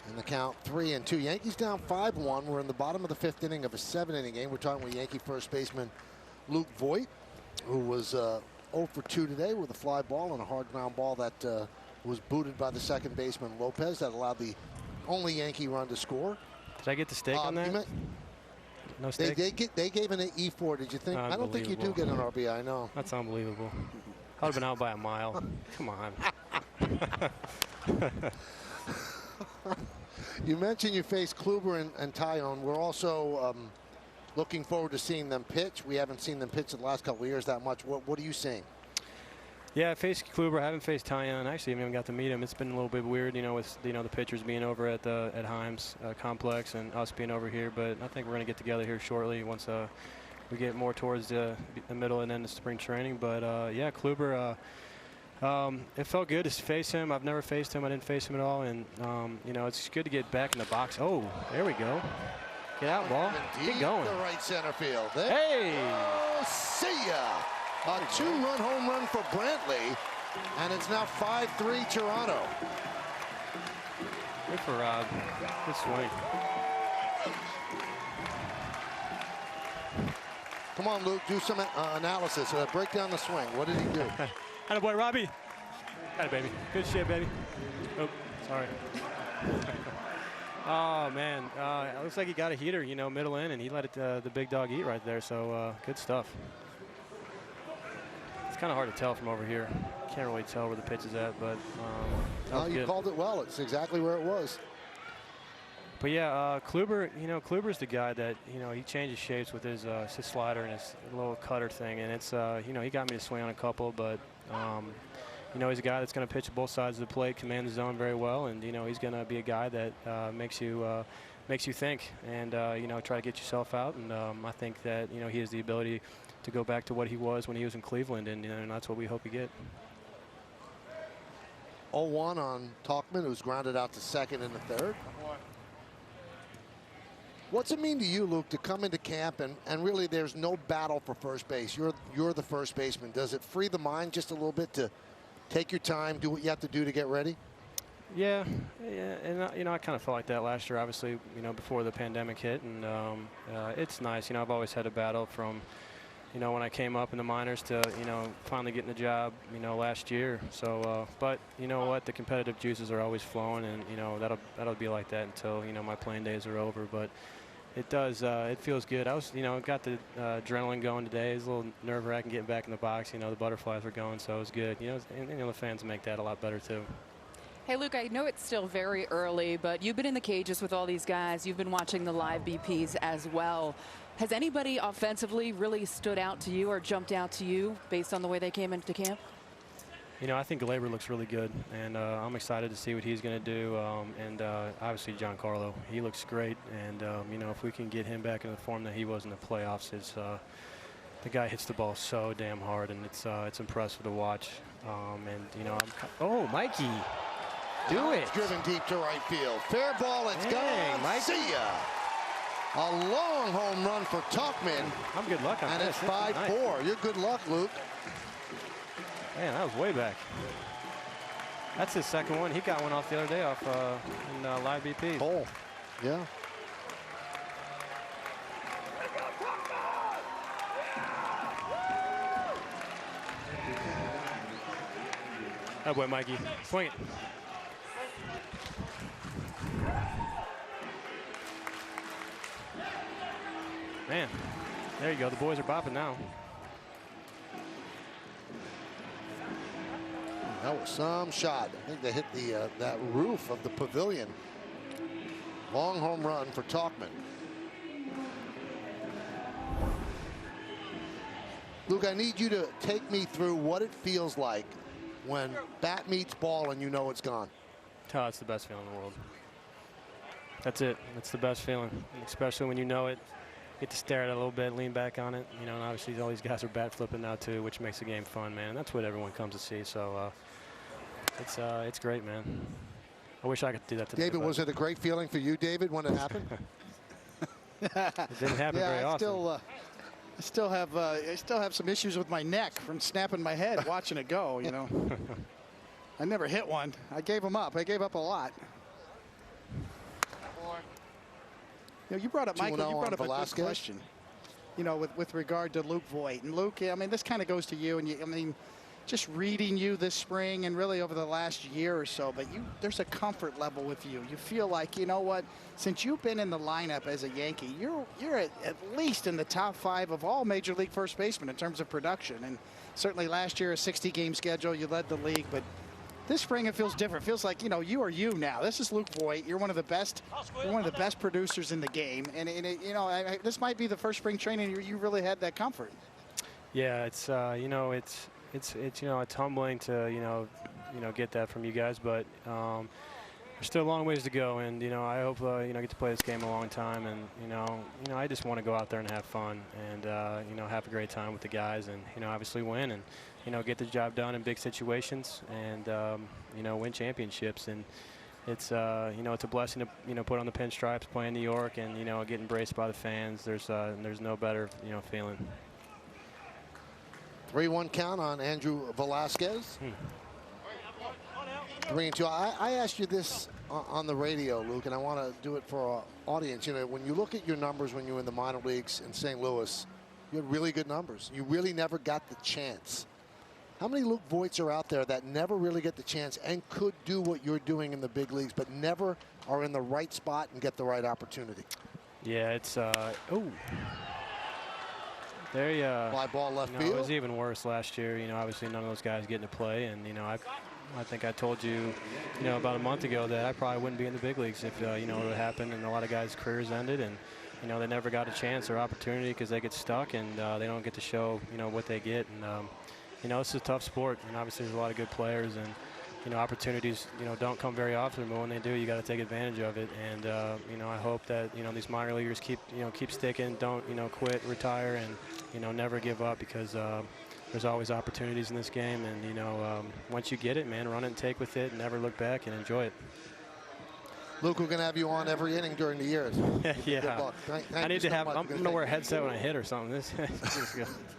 And the count 3-2. Yankees down 5-1. We're in the bottom of the 5th inning of a 7-inning game. We're talking with Yankee first baseman Luke Voigt, who was 0 for 2 today with a fly ball and a hard ground ball that was booted by the second baseman Lopez. That allowed the only Yankee run to score. Did I get the steak on that? No steak? They gave an E4. Did you think? I don't think you do get an RBI, no. That's unbelievable. I would have been out by a mile. Come on. You mentioned you faced Kluber and Tyone. We're also looking forward to seeing them pitch. We haven't seen them pitch in the last couple of years that much. What are you seeing? Yeah, I faced Kluber. I haven't faced Tyone. Actually, I haven't even got to meet him. It's been a little bit weird, with the pitchers being over at Himes complex and us being over here. But I think we're going to get together here shortly once we get more towards the middle and end of spring training. But yeah, Kluber. It felt good to face him. I've never faced him. I didn't face him at all, and it's good to get back in the box. Oh, there we go. Get out, ball. Get going. The right center field. There. Hey. Oh, see ya. A 2-run home run for Brantley, and it's now 5-3 Toronto. Good for Rob. Good swing. Come on, Luke. Do some analysis. Break down the swing. What did he do? Attaboy, Robbie. Got it, baby. Good shit, baby. Oh, sorry. Oh, man. It looks like he got a heater, middle in, and he let the big dog eat right there. So good stuff. It's kind of hard to tell from over here. Can't really tell where the pitch is at, but you called it well. It's exactly where it was. But yeah, Kluber, Kluber's the guy that, he changes shapes with his slider and his little cutter thing. And it's, he got me to swing on a couple, but, he's a guy that's going to pitch both sides of the plate, command the zone very well. And, he's going to be a guy that makes you think and, try to get yourself out. And I think that, he has the ability to go back to what he was when he was in Cleveland. And, that's what we hope to get. 0-1 on Tauchman, who's grounded out to second in the third. What's it mean to you, Luke, to come into camp and really there's no battle for first base? You're the first baseman. Does it free the mind just a little bit to take your time, do what you have to do to get ready? Yeah, and I kind of felt like that last year, obviously, before the pandemic hit, and it's nice. I've always had a battle from, when I came up in the minors to, finally getting the job, last year. So, but you know what, the competitive juices are always flowing, and that'll be like that until my playing days are over. But it does, it feels good. I was, got the adrenaline going today. It was a little nerve-wracking getting back in the box. The butterflies were going, so it was good. And the fans make that a lot better too. Hey, Luke, I know it's still very early, but you've been in the cages with all these guys. You've been watching the live BPs as well. Has anybody offensively really stood out to you or jumped out to you based on the way they came into camp? I think Glaber looks really good, and I'm excited to see what he's going to do. And obviously, Giancarlo, he looks great. And, if we can get him back in the form that he was in the playoffs, the guy hits the ball so damn hard, and it's impressive to watch. Oh, Mikey. Do it. Driven deep to right field. Fair ball. It's gone. Mikey. See ya. A long home run for Tauchman. I'm good luck on and this. And it's 5-4. Nice. You're good luck, Luke. Man, that was way back. That's his second one. He got one off the other day off in live BP. Oh, yeah. That boy, Mikey. Swing it. Man, there you go. The boys are bopping now. That was some shot. I think they hit the that roof of the pavilion. Long home run for Tauchman. Luke, I need you to take me through what it feels like when bat meets ball and it's gone. Oh, it's the best feeling in the world. That's it. That's the best feeling, especially when it. Get to stare at it a little bit, lean back on it. And obviously all these guys are bat flipping now too, which makes the game fun, man. And that's what everyone comes to see. So it's great, man. I wish I could do that today. David, was it a great feeling for you, David, when it happened? It didn't happen very often. I still have some issues with my neck from snapping my head watching it go. I never hit one. I gave them up. I gave up a lot. You brought up, Michael, you brought up a good question, with regard to Luke Voigt. And Luke, I mean, this kind of goes to you. And just reading you this spring and really over the last year or so, but there's a comfort level with you. You feel like, you know what, since you've been in the lineup as a Yankee, you're at least in the top 5 of all Major League first basemen in terms of production. And certainly last year, a 60-game schedule, you led the league, but this spring it feels different. It feels like, you are you now. This is Luke Voit. You're one of the best. You're one of the best producers in the game. And this might be the first spring training you really had that comfort. Yeah, it's it's humbling to get that from you guys, but there's still a long ways to go, and I hope I get to play this game a long time, and I just want to go out there and have fun, and have a great time with the guys, and obviously win, and get the job done in big situations, and win championships. And it's it's a blessing to put on the pinstripes, play in New York, and get embraced by the fans. There's no better feeling. 3-1 count on Andrew Velasquez. 3-2. I asked you this on the radio, Luke, and I want to do it for our audience. When you look at your numbers when you were in the minor leagues in St. Louis, you had really good numbers. You really never got the chance. How many Luke Voits are out there that never really get the chance and could do what you're doing in the big leagues, but never are in the right spot and get the right opportunity? Yeah, it's there you fly ball left field. It was even worse last year. Obviously none of those guys getting to play, and I think I told you, about a month ago that I probably wouldn't be in the big leagues if it would happen, and a lot of guys' careers ended, and they never got a chance or opportunity because they get stuck, and they don't get to show what they get, and it's a tough sport, and obviously there's a lot of good players, and opportunities don't come very often, but when they do, you got to take advantage of it. And I hope that these minor leaguers keep sticking, don't quit, retire, and never give up, because there's always opportunities in this game, and once you get it, man, run it and take with it, and never look back, and enjoy it. Luke, we're going to have you on every inning during the year. Yeah. I need to have. I'm going to wear a headset when I hit or something. This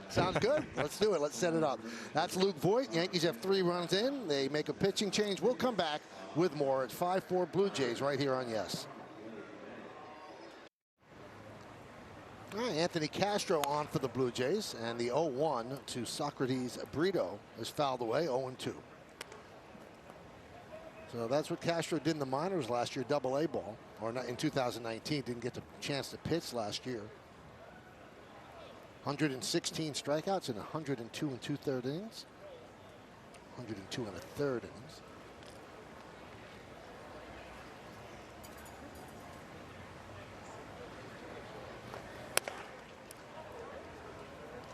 sounds good. Let's do it. Let's set it up. That's Luke Voit. Yankees have 3 runs in. They make a pitching change. We'll come back with more at 5-4 Blue Jays right here on Yes. All right, Anthony Castro on for the Blue Jays, and the 0-1 to Socrates Brito is fouled away. 0-2. So that's what Castro did in the minors last year, AA ball, or not in 2019. Didn't get the chance to pitch last year. 116 strikeouts in 102 2/3 innings. 102 1/3 innings.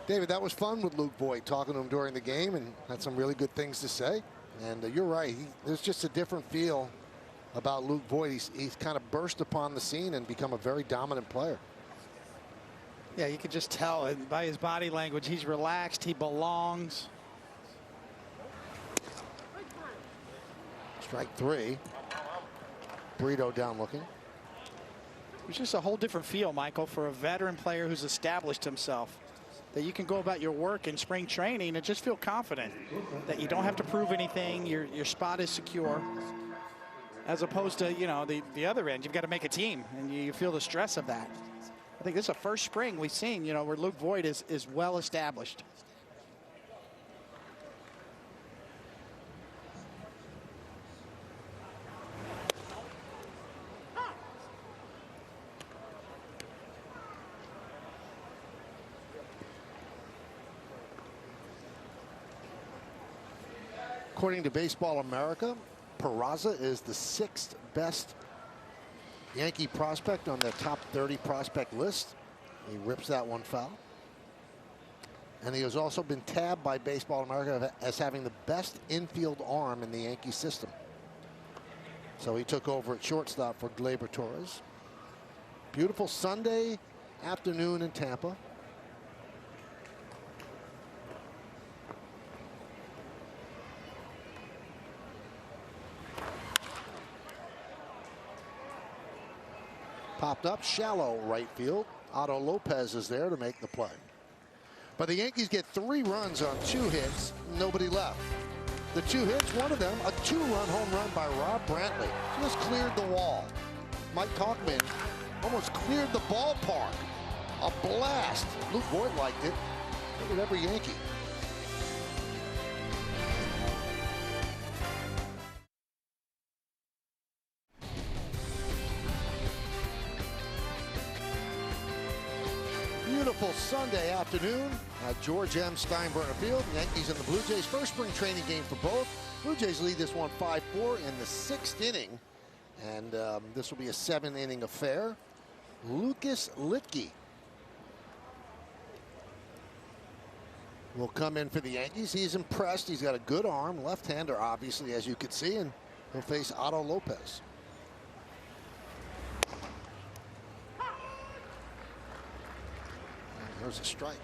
David, that was fun with Luke Voit, talking to him during the game, and had some really good things to say. And you're right. There's just a different feel about Luke Voit. He's kind of burst upon the scene and become a very dominant player. Yeah, you can just tell and by his body language. He's relaxed. He belongs. Strike 3. Brito down looking. It's just a whole different feel, Michael, for a veteran player who's established himself. That you can go about your work in spring training and just feel confident that you don't have to prove anything. Your spot is secure. As opposed to, the other end, you've got to make a team, and you feel the stress of that. I think this is the first spring we've seen, where Luke Voit is well established. According to Baseball America, Peraza is the 6th best Yankee prospect on their top 30 prospect list. He rips that one foul. And he has also been tabbed by Baseball America as having the best infield arm in the Yankee system. So he took over at shortstop for Gleyber Torres. Beautiful Sunday afternoon in Tampa. Popped up, shallow right field. Otto Lopez is there to make the play. But the Yankees get 3 runs on 2 hits, nobody left. The 2 hits, one of them, a 2-run home run by Rob Brantley. Just cleared the wall. Mike Talkman almost cleared the ballpark. A blast. Luke Voit liked it. Look at every Yankee. beautiful Sunday afternoon at George M. Steinbrenner Field. Yankees and the Blue Jays. First spring training game for both. Blue Jays lead this one 5-4 in the 6th inning. And this will be a 7-inning affair. Lucas Litke will come in for the Yankees. He's impressed. He's got a good arm. Left-hander, obviously, as you can see. And he'll face Otto Lopez. There's a strike.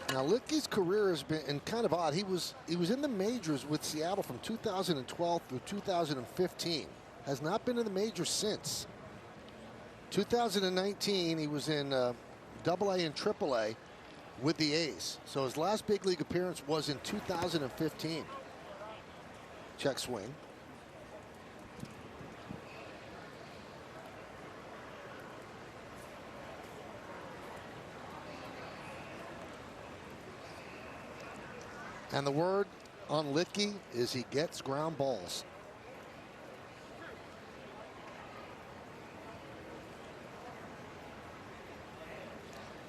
Now Litke's career has been kind of odd. He was in the majors with Seattle from 2012 through 2015. Has not been in the majors since. 2019, he was in AA and AAA with the A's. So his last big league appearance was in 2015. Check swing. And the word on Litke is he gets ground balls.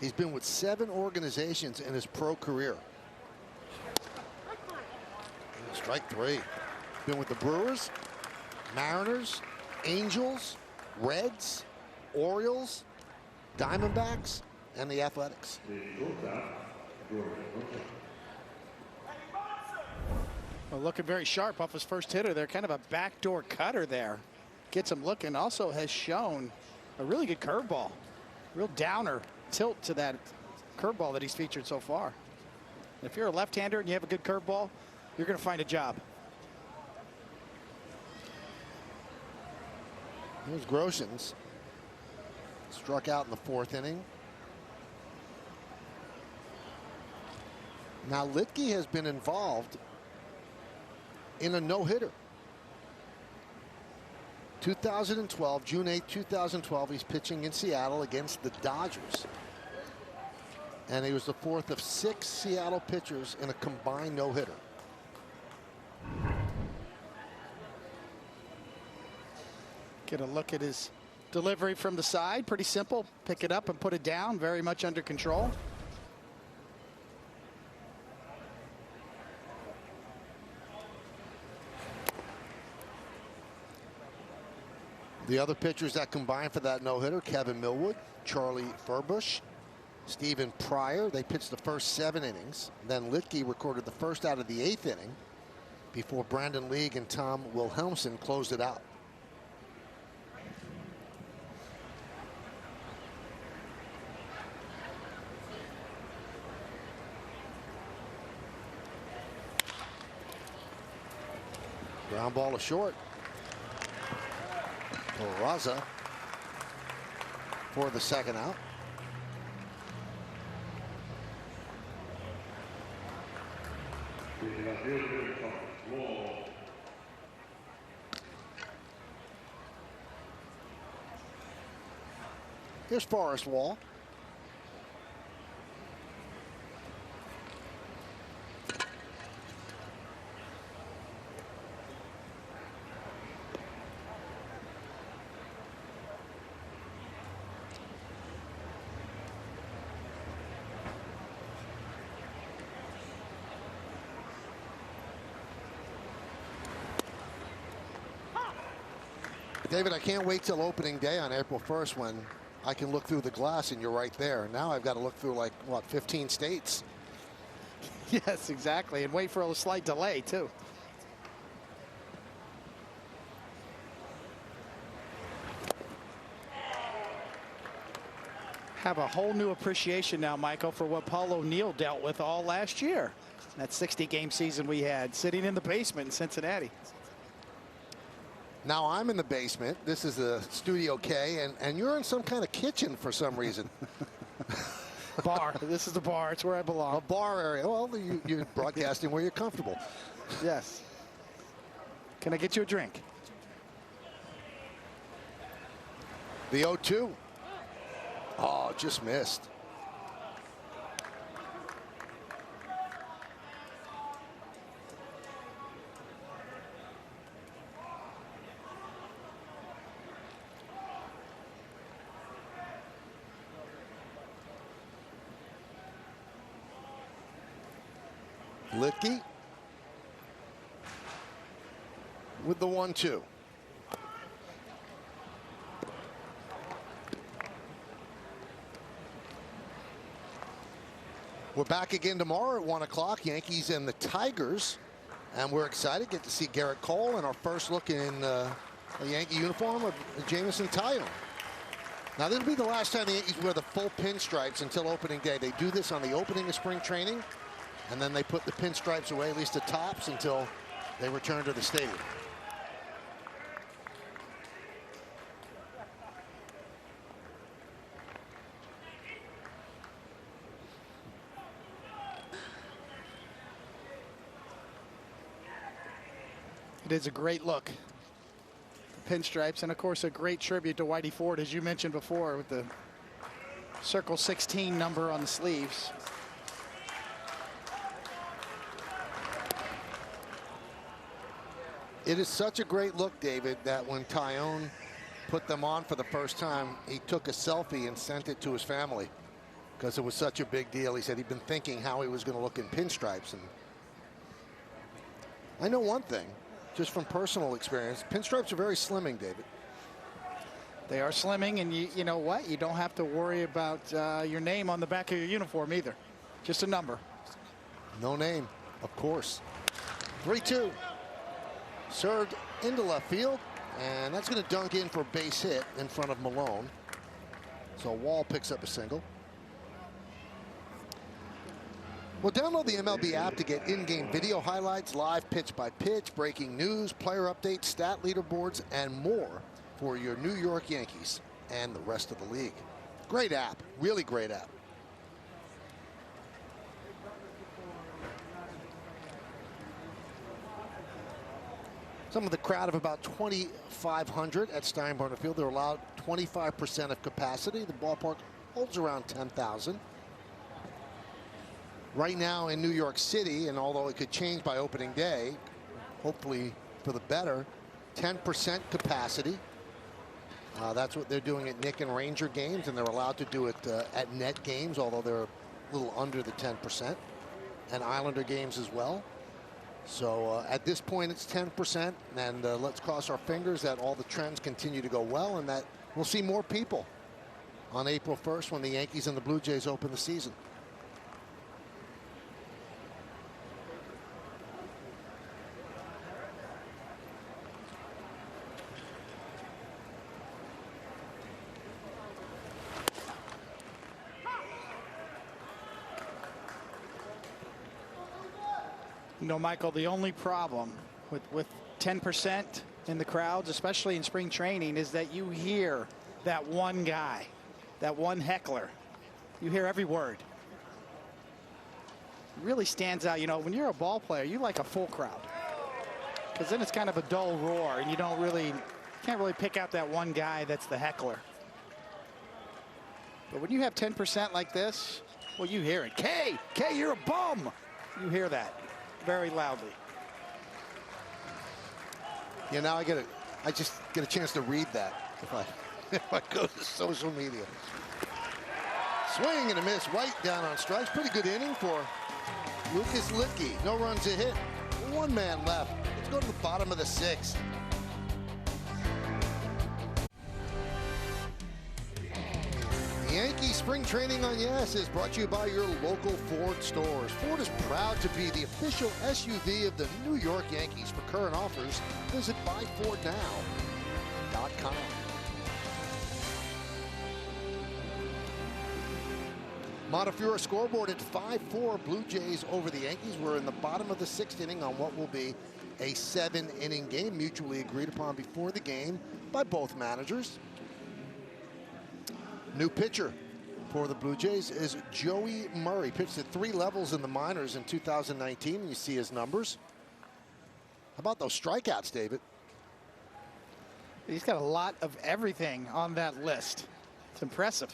He's been with 7 organizations in his pro career. Strike 3. Been with the Brewers, Mariners, Angels, Reds, Orioles, Diamondbacks, and the Athletics. Well, looking very sharp off his first hitter there. Kind of a backdoor cutter there. Gets him looking. Also has shown a really good curveball. Real downer tilt to that curveball that he's featured so far. If you're a left-hander and you have a good curveball, you're going to find a job. Here's Groshans. Struck out in the 4th inning. Now Litke has been involved in a no-hitter. 2012, June 8, 2012, he's pitching in Seattle against the Dodgers. And he was the 4th of 6 Seattle pitchers in a combined no-hitter. Get a look at his delivery from the side. Pretty simple. Pick it up and put it down. Very much under control. The other pitchers that combined for that no-hitter, Kevin Millwood, Charlie Furbush, Stephen Pryor. They pitched the first 7 innings. Then Litke recorded the first out of the 8th inning before Brandon League and Tom Wilhelmsen closed it out. Ground ball to short. Raza for the 2nd out. Here's Forrest Wall. David, I can't wait till opening day on April 1st when I can look through the glass and you're right there. Now I've got to look through like, what, 15 states? Yes, exactly. And wait for a slight delay, too. Have a whole new appreciation now, Michael, for what Paul O'Neill dealt with all last year. That 60-game season we had, sitting in the basement in Cincinnati. Now I'm in the basement. This is the Studio K, and you're in some kind of kitchen for some reason. Bar. This is the bar. It's where I belong. A bar area. Well, you're broadcasting where you're comfortable. Yes. Can I get you a drink? The 0-2. Oh, just missed. Litke with the 1-2. We're back again tomorrow at 1 o'clock, Yankees and the Tigers. And we're excited to get to see Garrett Cole and our first look in a Yankee uniform of Jameson Taillon. Now, this will be the last time the Yankees wear the full pinstripes until opening day. They do this on the opening of spring training, and then they put the pinstripes away, at least the tops, until they return to the stadium. It is a great look. The pinstripes, and of course a great tribute to Whitey Ford, as you mentioned before, with the Circle 16 number on the sleeves. It is such a great look, David, that when Taillon put them on for the first time, he took a selfie and sent it to his family because it was such a big deal. He said he'd been thinking how he was going to look in pinstripes. And I know one thing, just from personal experience, pinstripes are very slimming, David. They are slimming, and you know what? You don't have to worry about your name on the back of your uniform either. Just a number. No name, of course. 3-2. Served into left field, and that's going to dunk in for a base hit in front of Malone. So Wall picks up a single. Well, download the MLB app to get in-game video highlights, live pitch-by-pitch, breaking news, player updates, stat leaderboards, and more for your New York Yankees and the rest of the league. Great app, really great app. Some of the crowd of about 2,500 at Steinbrenner Field. They're allowed 25% of capacity. The ballpark holds around 10,000. Right now in New York City, and although it could change by opening day, hopefully for the better, 10% capacity. That's what they're doing at Knick and Ranger games, and they're allowed to do it at Net games, although they're a little under the 10%, and Islander games as well. So at this point, it's 10%, and let's cross our fingers that all the trends continue to go well and that we'll see more people on April 1st when the Yankees and the Blue Jays open the season. You know, Michael, the only problem with 10% in the crowds, especially in spring training, is that you hear that one guy, that one heckler. You hear every word. It really stands out. You know, when you're a ball player, you like a full crowd, because then it's kind of a dull roar, and you can't really pick out that one guy that's the heckler. But when you have 10% like this, well, you hear it. K, you're a bum. You hear that very loudly. Yeah, now I just get a chance to read that if I go to social media. Swing and a miss, right down on strikes. Pretty good inning for Lucas Litke. No runs, a hit. One man left. Let's go to the bottom of the sixth. Yankee Spring Training on Yes is brought to you by your local Ford stores. Ford is proud to be the official SUV of the New York Yankees. For current offers, visit buyfordnow.com. Montefiore scoreboard at 5-4 Blue Jays over the Yankees. We're in the bottom of the sixth inning on what will be a 7-inning game, mutually agreed upon before the game by both managers. New pitcher for the Blue Jays is Joey Murray. Pitched at 3 levels in the minors in 2019, and you see his numbers. How about those strikeouts, David? He's got a lot of everything on that list. It's impressive.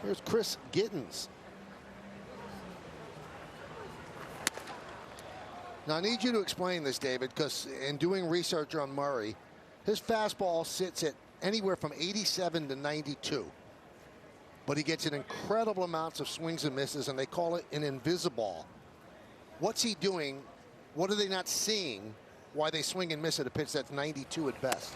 Here's Chris Gittens. Now, I need you to explain this, David, because in doing research on Murray, his fastball sits at anywhere from 87 to 92. But he gets an incredible amounts of swings and misses, and they call it an invisible. What's he doing? What are they not seeing? Why they swing and miss at a pitch that's 92 at best?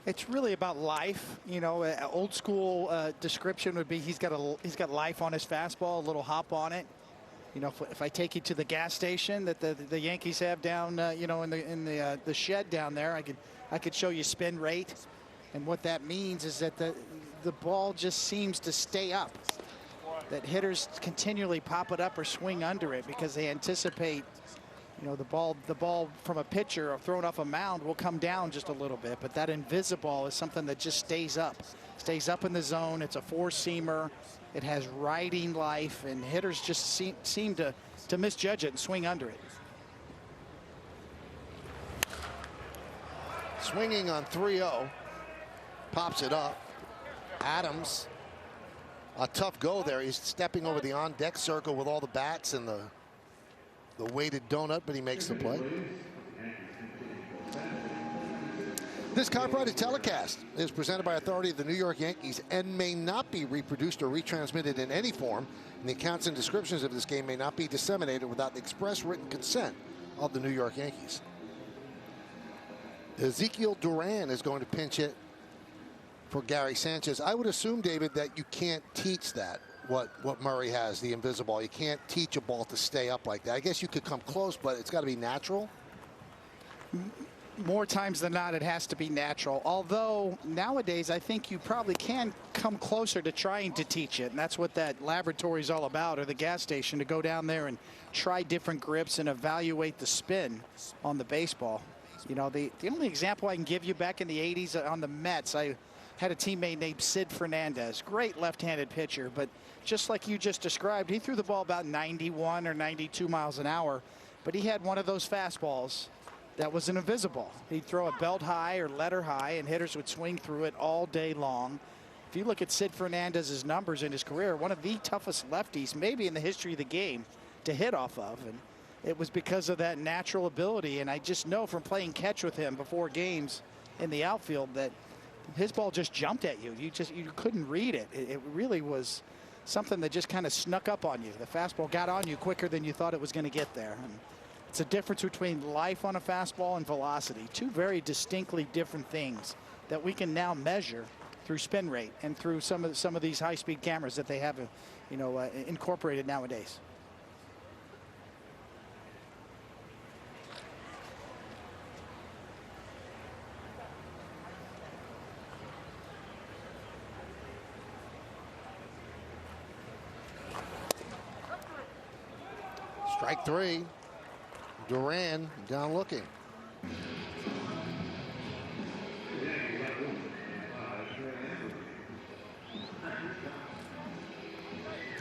It's really about life. You know, old school description would be he's got life on his fastball, a little hop on it. You know, if I take you to the gas station that the Yankees have down, you know, in the shed down there, I could show you spin rate, and what that means is that the ball just seems to stay up. That hitters continually pop it up or swing under it because they anticipate, you know, the ball from a pitcher or thrown off a mound will come down just a little bit, but that invisible is something that just stays up in the zone. It's a four-seamer. It has riding life, and hitters just seem to misjudge it and swing under it. Swinging on 3-0, pops it up. Adams, a tough go there. He's stepping over the on-deck circle with all the bats and the weighted donut, but he makes the play. This copyrighted telecast is presented by authority of the New York Yankees and may not be reproduced or retransmitted in any form, and the accounts and descriptions of this game may not be disseminated without the express written consent of the New York Yankees. Ezekiel Duran is going to pinch hit for Gary Sanchez. I would assume, David, that you can't teach that, what Murray has, the invisible. You can't teach a ball to stay up like that. I guess you could come close, but it's got to be natural. More times than not, it has to be natural. Although nowadays, I think you probably can come closer to trying to teach it. And that's what that laboratory is all about, or the gas station, to go down there and try different grips and evaluate the spin on the baseball. You know, the only example I can give you, back in the 80s on the Mets, I had a teammate named Sid Fernandez, great left-handed pitcher, but just like you just described, he threw the ball about 91 or 92 miles an hour, but he had one of those fastballs that was an invisible. He'd throw a belt high or letter high, and hitters would swing through it all day long. If you look at Sid Fernandez's numbers in his career, one of the toughest lefties maybe in the history of the game to hit off of, and it was because of that natural ability. And I just know from playing catch with him before games in the outfield that his ball just jumped at you. You couldn't read it. It really was something that just kind of snuck up on you. The fastball got on you quicker than you thought it was going to get there. And it's a difference between life on a fastball and velocity. Two very distinctly different things that we can now measure through spin rate and through some of these high-speed cameras that they have, you know, incorporated nowadays. Strike three. Duran down looking.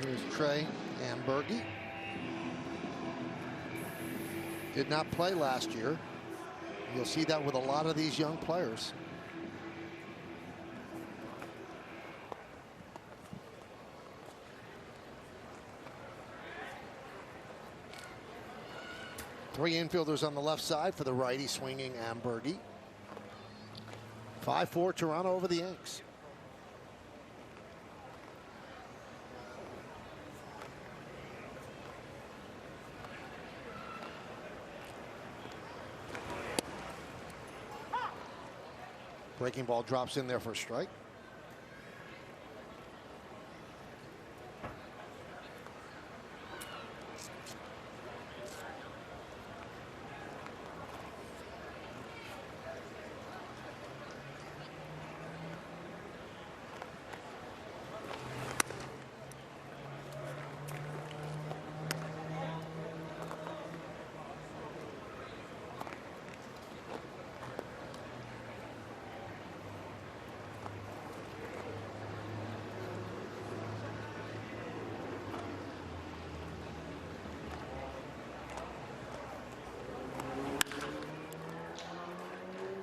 Here's Trey Ambergy. Did not play last year. You'll see that with a lot of these young players. Three infielders on the left side for the righty swinging Ambergy. 5-4 Toronto over the Yanks. Breaking ball drops in there for a strike.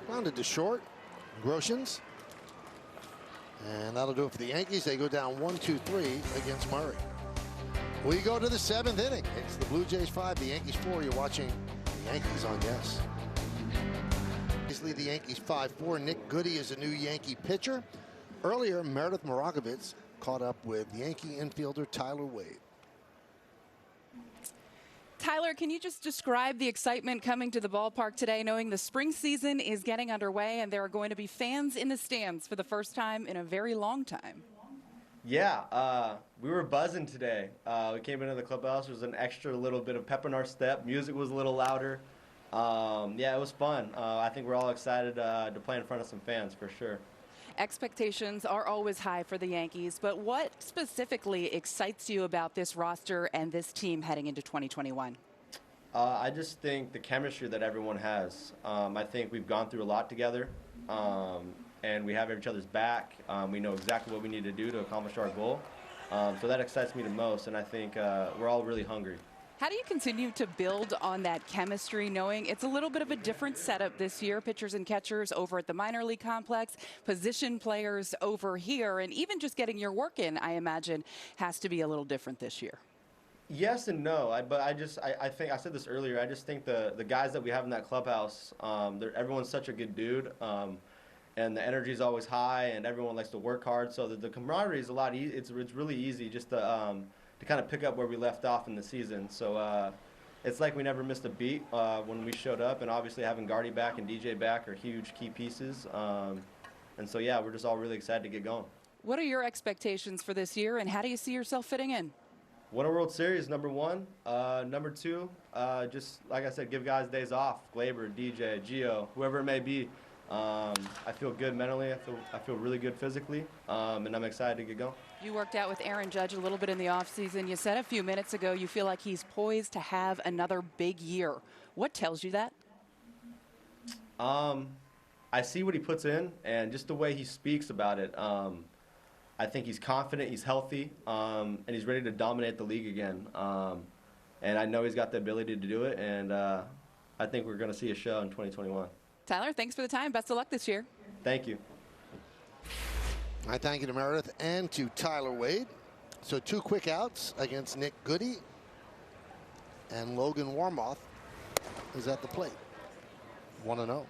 Grounded to short. Groshans. And that'll do it for the Yankees. They go down 1-2-3 against Murray. We go to the 7th inning. It's the Blue Jays 5, the Yankees 4. You're watching the Yankees on Yes. The Yankees 5-4. Nick Goody is a new Yankee pitcher. Earlier, Meredith Maragovitz caught up with Yankee infielder Tyler Wade. Tyler, can you just describe the excitement coming to the ballpark today, knowing the spring season is getting underway and there are going to be fans in the stands for the first time in a very long time? Yeah, we were buzzing today. We came into the clubhouse. There was an extra little bit of pep in our step. Music was a little louder. Yeah, it was fun. I think we're all excited to play in front of some fans for sure. Expectations are always high for the Yankees, but what specifically excites you about this roster and this team heading into 2021? I just think the chemistry that everyone has. I think we've gone through a lot together, and we have each other's back. We know exactly what we need to do to accomplish our goal. So that excites me the most, and I think we're all really hungry. How do you continue to build on that chemistry, knowing it's a little bit of a different setup this year? Pitchers and catchers over at the minor league complex, position players over here, and even just getting your work in, I imagine, has to be a little different this year. Yes and no. But I think I said this earlier. I just think the guys that we have in that clubhouse, everyone's such a good dude, and the energy is always high, and everyone likes to work hard. So the camaraderie is a lot. It's really easy just to kind of pick up where we left off in the season. So it's like we never missed a beat when we showed up, and obviously having Gardy back and DJ back are huge key pieces. And so, yeah, we're just all really excited to get going. What are your expectations for this year, and how do you see yourself fitting in? Win a World Series, number one. Number two, just like I said, give guys days off. Glaber, DJ, Gio, whoever it may be. I feel good mentally. I feel really good physically, and I'm excited to get going. You worked out with Aaron Judge a little bit in the offseason. You said a few minutes ago you feel like he's poised to have another big year. What tells you that? I see what he puts in, and just the way he speaks about it. I think he's confident, he's healthy, and he's ready to dominate the league again. And I know he's got the ability to do it, and I think we're going to see a show in 2021. Tyler, thanks for the time. Best of luck this year. Thank you. I thank you to Meredith and to Tyler Wade. So 2 quick outs against Nick Goody. And Logan Warmoth is at the plate. 1-0. So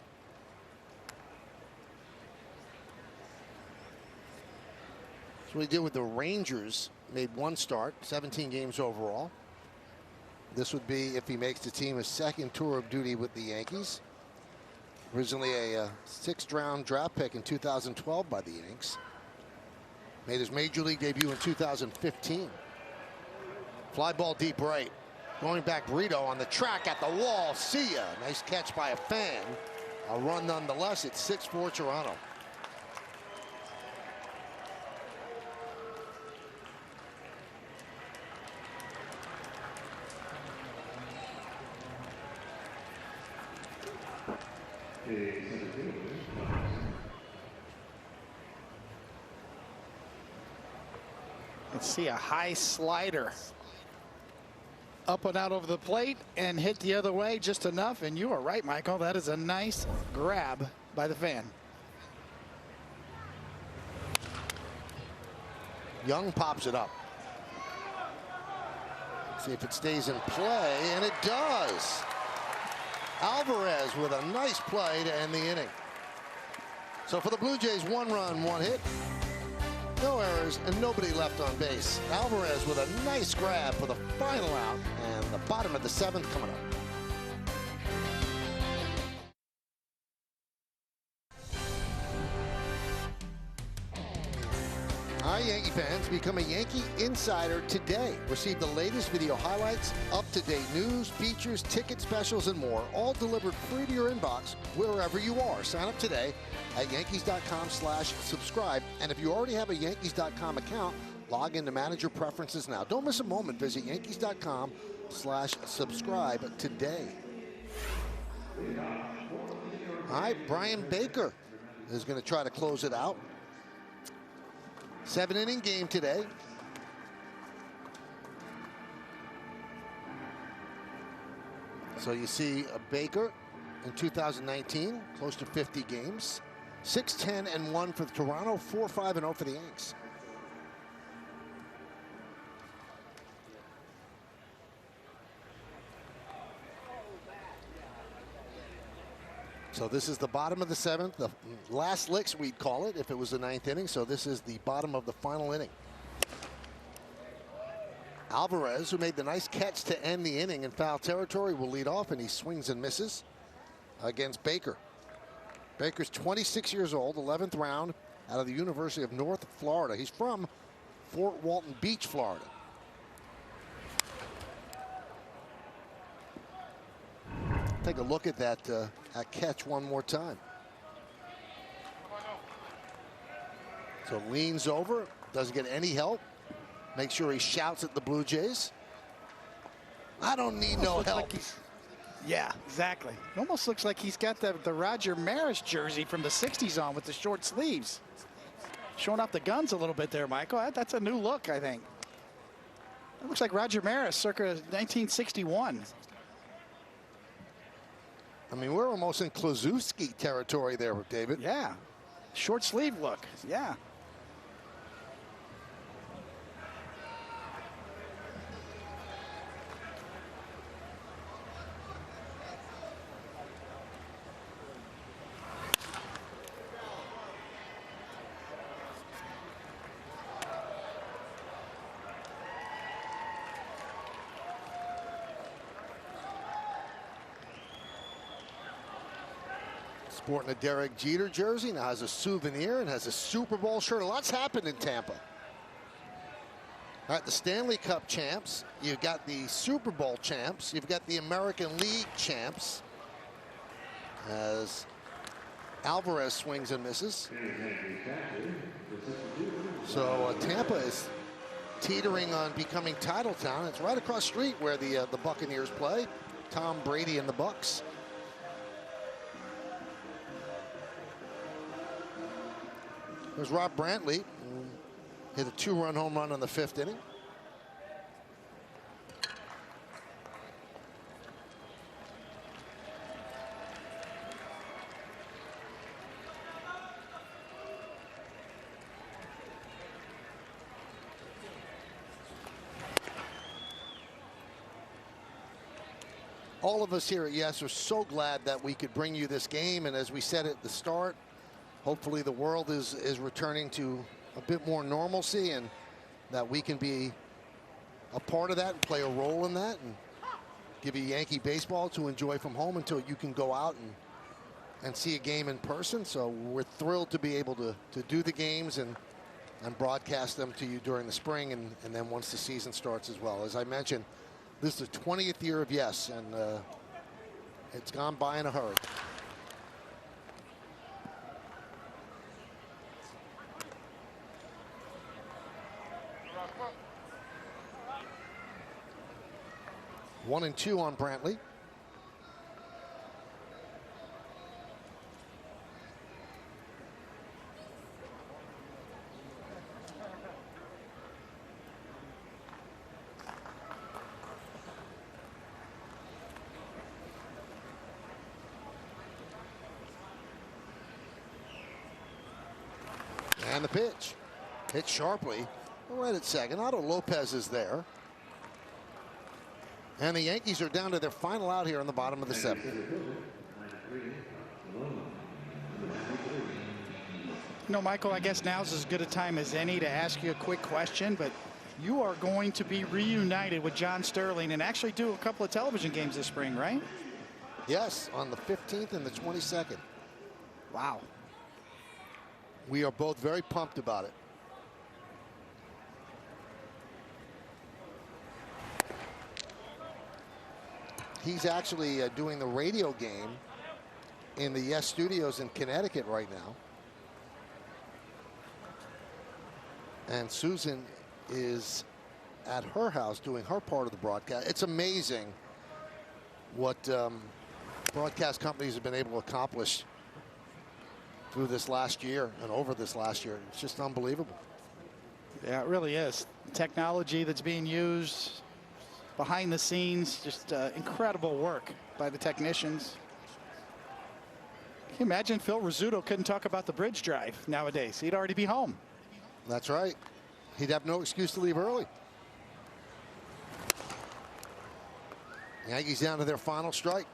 what he did with the Rangers, made 1 start, 17 games overall. This would be, if he makes the team, his 2nd tour of duty with the Yankees. Originally a 6th-round draft pick in 2012 by the Yanks. Made his major league debut in 2015. Fly ball deep right. Going back, Brito on the track at the wall. See ya. Nice catch by a fan. A run nonetheless. It's 6-4 Toronto. Let's see, a high slider up and out over the plate and hit the other way just enough. And you are right, Michael. That is a nice grab by the fan. Young pops it up. See if it stays in play, and it does. Alvarez with a nice play to end the inning. So for the Blue Jays, 1 run, 1 hit. No errors and nobody left on base. Alvarez with a nice grab for the final out, and the bottom of the 7th coming up. Hi, Yankee fans. Become a Yankee Insider today. Receive the latest video highlights, up-to-date news, features, ticket specials, and more, all delivered free to your inbox wherever you are. Sign up today at Yankees.com/subscribe. And if you already have a Yankees.com account, log into Manager Preferences now. Don't miss a moment. Visit Yankees.com/subscribe today. All right, Brian Baker is going to try to close it out. 7-inning game today. So you see a Baker in 2019, close to 50 games. 6-10-1 for the Toronto, 4-5-0 for the Yanks. So this is the bottom of the 7th, the last licks we'd call it if it was the 9th inning. So this is the bottom of the final inning. Alvarez, who made the nice catch to end the inning in foul territory, will lead off, and he swings and misses against Baker. Baker's 26 years old, 11th round out of the University of North Florida. He's from Fort Walton Beach, Florida. Take a look at that catch one more time. So leans over, doesn't get any help. Make sure he shouts at the Blue Jays. I don't need no help. Yeah, exactly. It almost looks like he's got the Roger Maris jersey from the 60s on with the short sleeves. Showing off the guns a little bit there, Michael. That's a new look, I think. It looks like Roger Maris circa 1961. I mean, we're almost in Kluszewski territory there, David. Yeah. Short sleeve look. Yeah. Sporting a Derek Jeter jersey, now has a souvenir and has a Super Bowl shirt. A lot's happened in Tampa. All right, the Stanley Cup champs. You've got the Super Bowl champs. You've got the American League champs. As Alvarez swings and misses. So Tampa is teetering on becoming title town. It's right across the street where the Buccaneers play. Tom Brady and the Bucs. There's Rob Brantley, who hit a 2-run home run in the 5th inning. All of us here at Yes are so glad that we could bring you this game, and as we said at the start, hopefully the world is returning to a bit more normalcy, and that we can be a part of that and play a role in that and give you Yankee baseball to enjoy from home until you can go out and see a game in person. So we're thrilled to be able to do the games and broadcast them to you during the spring and then once the season starts as well. As I mentioned, this is the 20th year of Yes, and it's gone by in a hurry. One and two on Brantley. And the pitch. Hit sharply. Right at second. Otto Lopez is there. And the Yankees are down to their final out here in the bottom of the 7th. You know, Michael, I guess now's as good a time as any to ask you a quick question, but you are going to be reunited with John Sterling and actually do a couple of television games this spring, right? Yes, on the 15th and the 22nd. Wow. We are both very pumped about it. He's actually doing the radio game in the Yes Studios in Connecticut right now. And Susan is at her house doing her part of the broadcast. It's amazing what broadcast companies have been able to accomplish through this last year and over this last year. It's just unbelievable. Yeah, it really is. Technology that's being used behind the scenes, just incredible work by the technicians. Can you imagine Phil Rizzuto couldn't talk about the bridge drive nowadays? He'd already be home. That's right. He'd have no excuse to leave early. Yankees down to their final strike.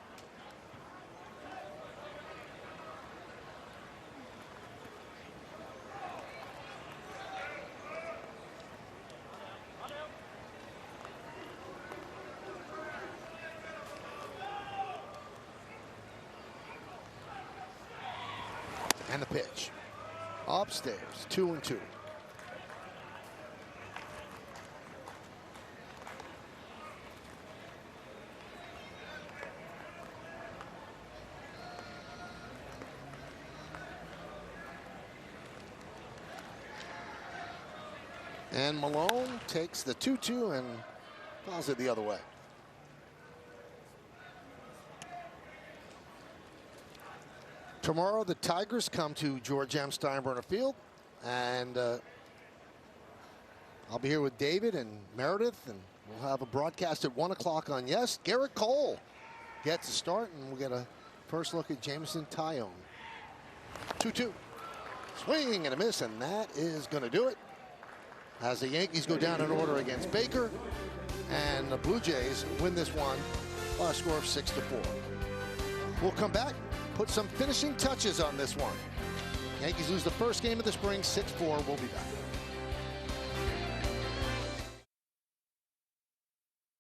And the pitch. Upstairs, 2-2. And Malone takes the 2-2 and fouls it the other way. Tomorrow, the Tigers come to George M. Steinbrenner Field, and I'll be here with David and Meredith, and we'll have a broadcast at 1 o'clock on Yes. Garrett Cole gets a start, and we'll get a first look at Jameson Taillon. 2-2. Swing and a miss, and that is going to do it. As the Yankees go down in order against Baker, and the Blue Jays win this one by a score of 6-4. We'll come back, put some finishing touches on this one. Yankees lose the first game of the spring, 6-4. We'll be back.